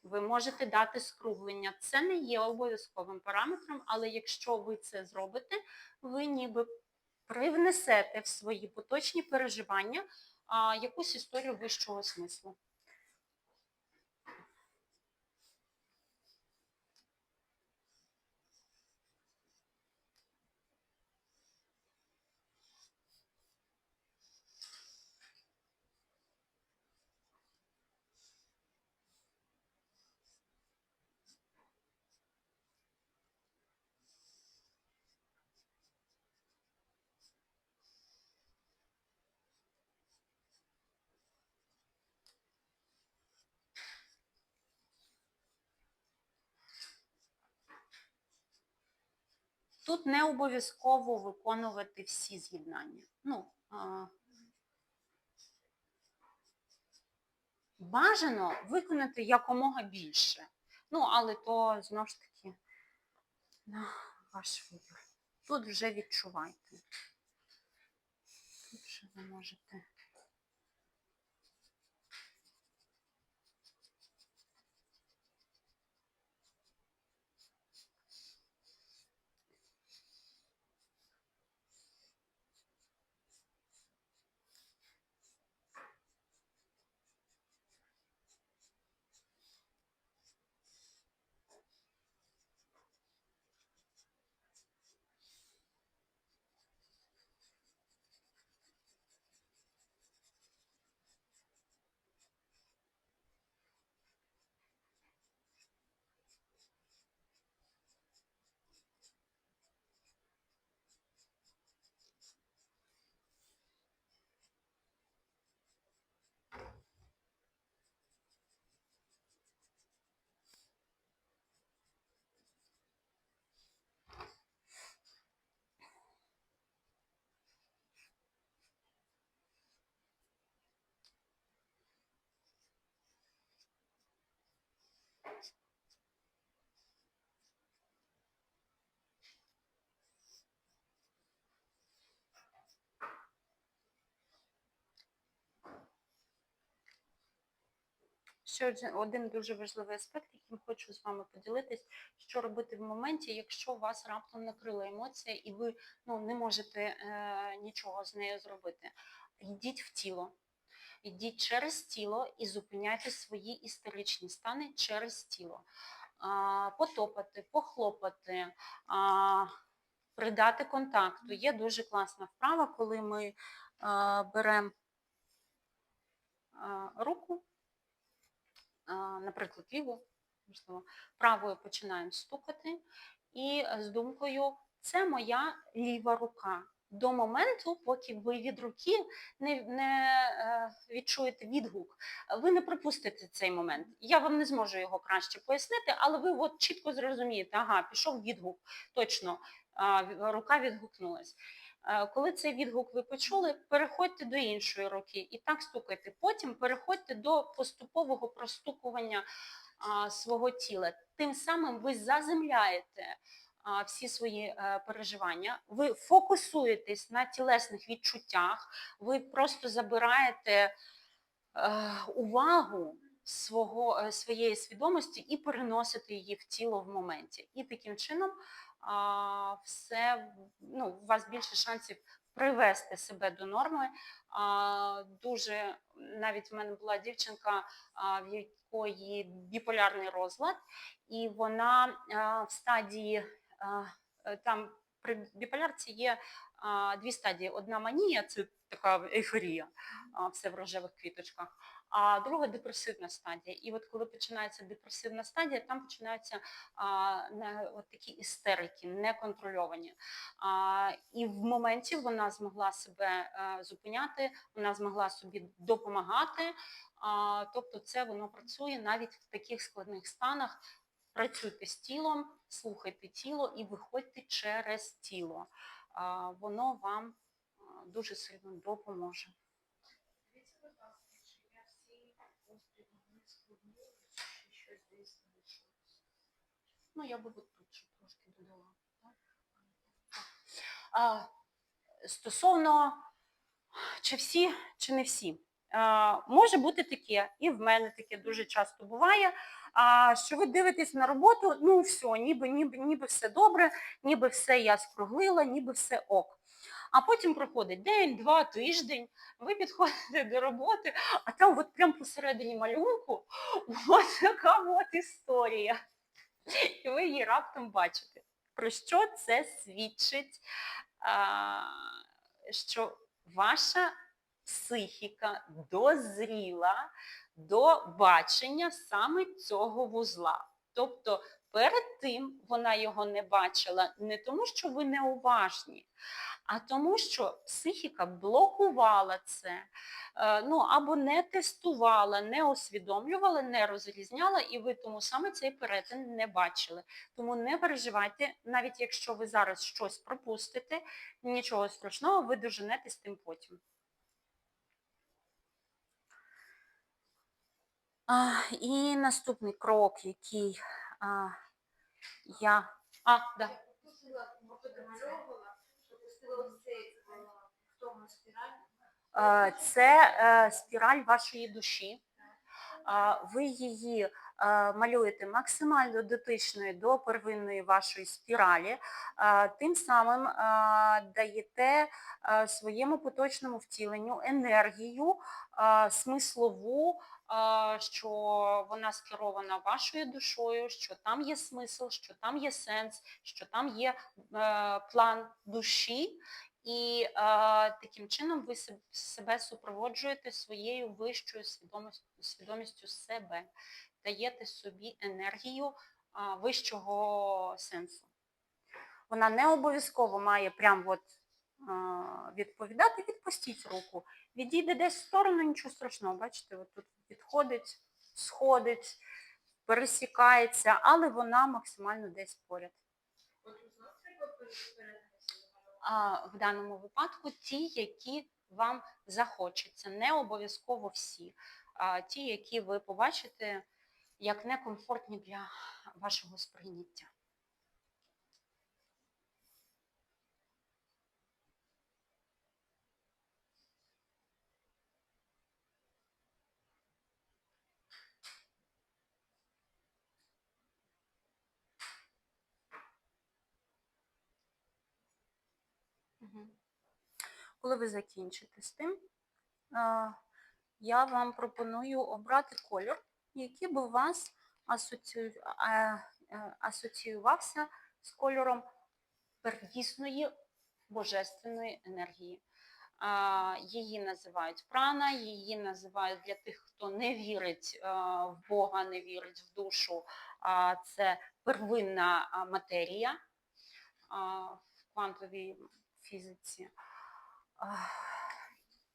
[SPEAKER 1] ви можете дати скруглення. Це не є обов'язковим параметром, але якщо ви це зробите, ви ніби привнесете в свої поточні переживання якусь історію вищого смислу. Тут не обов'язково виконувати всі з'єднання. Бажано виконати якомога більше. Але то, знову ж таки, на ваш вибір. Тут вже відчувайте. Тут вже ви можете. Ще один дуже важливий аспект, яким хочу з вами поділитись, що робити в моменті, якщо вас раптом накрила емоція і ви не можете нічого з нею зробити. Йдіть в тіло. Йдіть через тіло і зупиняйте свої істеричні стани через тіло. Потопати, похлопати, придати контакту. Є дуже класна вправа, коли ми беремо руку, наприклад, ліву, можливо, правою починаємо стукати і з думкою «це моя ліва рука». До моменту, поки ви від руки не відчуєте відгук, ви не пропустите цей момент. Я вам не зможу його краще пояснити, але ви от чітко зрозумієте, ага, пішов відгук, точно, рука відгукнулась. Коли цей відгук ви почули, переходьте до іншої руки і так стукайте. Потім переходьте до поступового простукування свого тіла. Тим самим ви заземляєте всі свої переживання, ви фокусуєтесь на тілесних відчуттях, ви просто забираєте увагу своєї свідомості і переносите її в тіло в моменті. І таким чином у вас більше шансів привести себе до норми. Дуже, навіть в мене була дівчинка, в якої біполярний розлад, і вона в стадії, там при біполярці є дві стадії. Одна манія, це така ейфорія, все в рожевих квіточках, а друга депресивна стадія. І от коли починається депресивна стадія, там починаються от такі істерики, неконтрольовані. І в моменті вона змогла себе зупиняти, вона змогла собі допомагати, тобто це воно працює навіть в таких складних станах. Працюйте з тілом, слухайте тіло і виходьте через тіло. Воно вам дуже сильно допоможе.
[SPEAKER 3] Дивіться, будь ласка, чи я всі постріли складні, чи щось десь залишилось?
[SPEAKER 1] Ну, я би от тут ще трошки додала. Так? Стосовно, чи всі, чи не всі. Може бути таке, і в мене таке дуже часто буває, що ви дивитесь на роботу, ну все, ніби все добре, ніби все я скруглила, ніби все ок. А потім проходить день, два, тиждень, ви підходите до роботи, а там от прямо посередині малюнку ось така от історія. І ви її раптом бачите. Про що це свідчить? Що ваша психіка дозріла до бачення саме цього вузла. Тобто перед тим вона його не бачила не тому, що ви неуважні, а тому, що психіка блокувала це, або не тестувала, не усвідомлювала, не розрізняла, і ви тому саме цей перетин не бачили. Тому не переживайте, навіть якщо ви зараз щось пропустите, нічого страшного, ви доженете з тим потім. І наступний крок, який я... да. Це спіраль вашої душі. Ви її малюєте максимально дотичною до первинної вашої спіралі, тим самим даєте своєму поточному втіленню енергію смислову, що вона скерована вашою душою, що там є смисл, що там є сенс, що там є план душі. І таким чином ви себе супроводжуєте своєю вищою свідомістю себе, даєте собі енергію вищого сенсу. Вона не обов'язково має прям от відповідати, відпустіть руку. Відійде десь в сторону, нічого страшного, бачите, от тут відходить, сходить, пересікається, але вона максимально десь поряд. В даному випадку ті, які вам захочеться, не обов'язково всі, ті, які ви побачите як некомфортні для вашого сприйняття. Коли ви закінчите з тим, я вам пропоную обрати кольор, який би у вас асоціювався з кольором первісної божественної енергії. Її називають прана, її називають для тих, хто не вірить в Бога, не вірить в душу. Це первинна матерія в квантовій фізиці.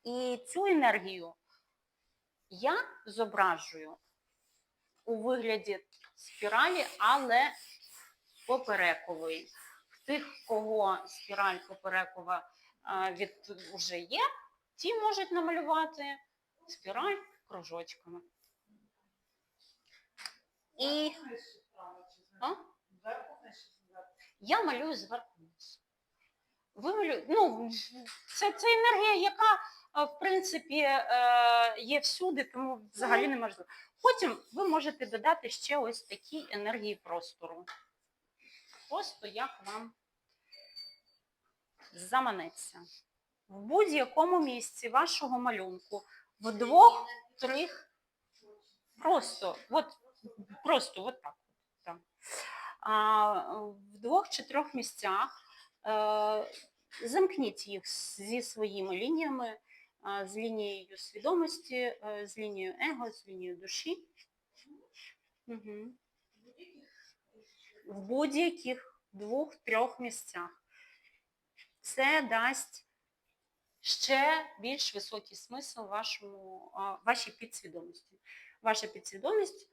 [SPEAKER 1] І цю енергію я зображую у вигляді спіралі, але поперекової. В тих, кого спіраль поперекова вже є, ті можуть намалювати спіраль кружочками. І я малюю зверху вниз. Це енергія, яка, в принципі, є всюди, тому взагалі неможливо. Потім ви можете додати ще ось такі енергії простору. Просто як вам заманеться. В будь-якому місці вашого малюнку, в двох-трьох, просто от так. В двох чи трьох місцях Замкніть їх зі своїми лініями, з лінією свідомості, з лінією его, з лінією душі. Угу. В будь-яких 2-3 місцях. Це дасть ще більш високий смисл вашій підсвідомості. Ваша підсвідомість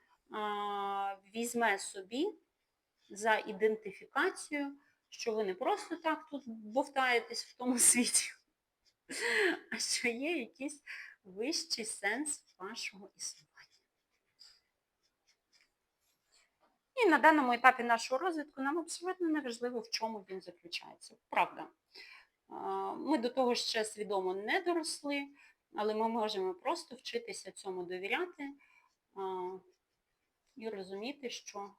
[SPEAKER 1] візьме собі за ідентифікацію, що ви не просто так тут бовтаєтесь в тому світі, а що є якийсь вищий сенс вашого існування. І на даному етапі нашого розвитку нам абсолютно не важливо, в чому він заключається. Правда. Ми до того ще свідомо не доросли, але ми можемо просто вчитися цьому довіряти і розуміти, що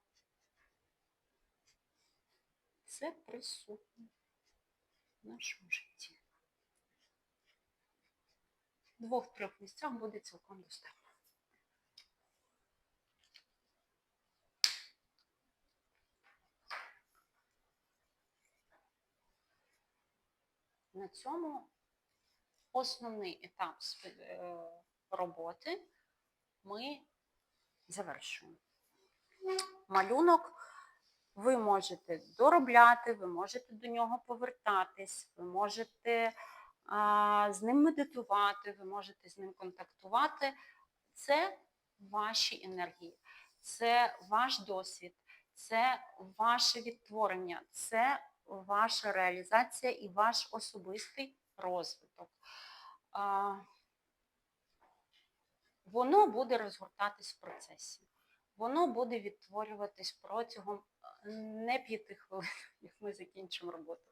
[SPEAKER 1] це присутнє в нашому житті. В 2-3 місцях буде цілком достатньо. На цьому основний етап роботи ми завершуємо. Малюнок ви можете доробляти, ви можете до нього повертатись, ви можете з ним медитувати, ви можете з ним контактувати. Це ваші енергії, це ваш досвід, це ваше відтворення, це ваша реалізація і ваш особистий розвиток. Воно буде розгортатись в процесі. Воно буде відтворюватись протягом не 5 хвилин, як ми закінчимо роботу.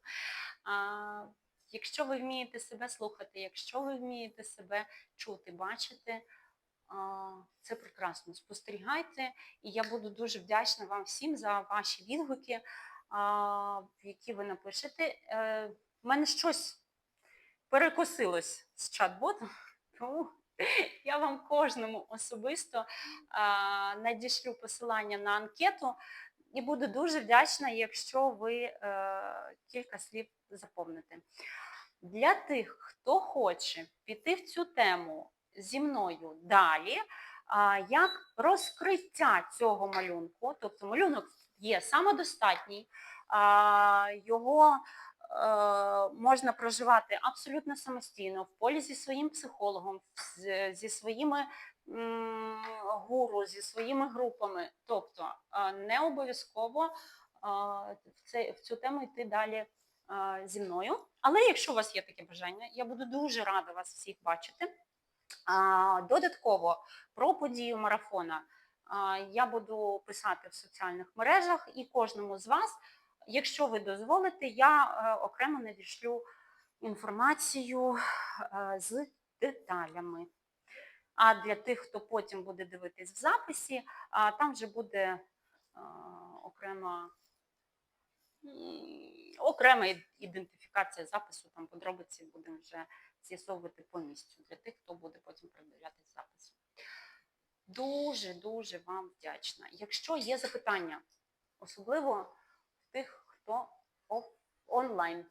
[SPEAKER 1] Якщо ви вмієте себе слухати, якщо ви вмієте себе чути, бачити, це прекрасно. Спостерігайте, і я буду дуже вдячна вам всім за ваші відгуки, які ви напишете. У мене щось перекосилось з чат-ботом, тому я вам кожному особисто надішлю посилання на анкету і буду дуже вдячна, якщо ви кілька слів заповните. Для тих, хто хоче піти в цю тему зі мною далі, як розкриття цього малюнку, тобто малюнок є самодостатній, його можна проживати абсолютно самостійно, в полі зі своїм психологом, зі своїми гуру, зі своїми групами. Тобто не обов'язково в цю тему йти далі зі мною. Але якщо у вас є таке бажання, я буду дуже рада вас всіх бачити. Додатково про подію марафона я буду писати в соціальних мережах, і кожному з вас, якщо ви дозволите, я окремо надішлю інформацію з деталями. А для тих, хто потім буде дивитись в записі, там вже буде окрема ідентифікація запису, там подробиці будемо вже з'ясовувати по місцю, для тих, хто буде потім передивлятись запис. Дуже-дуже вам вдячна. Якщо є запитання, особливо в тих, хто онлайн.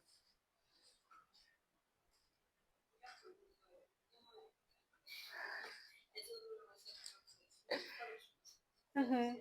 [SPEAKER 1] Угу.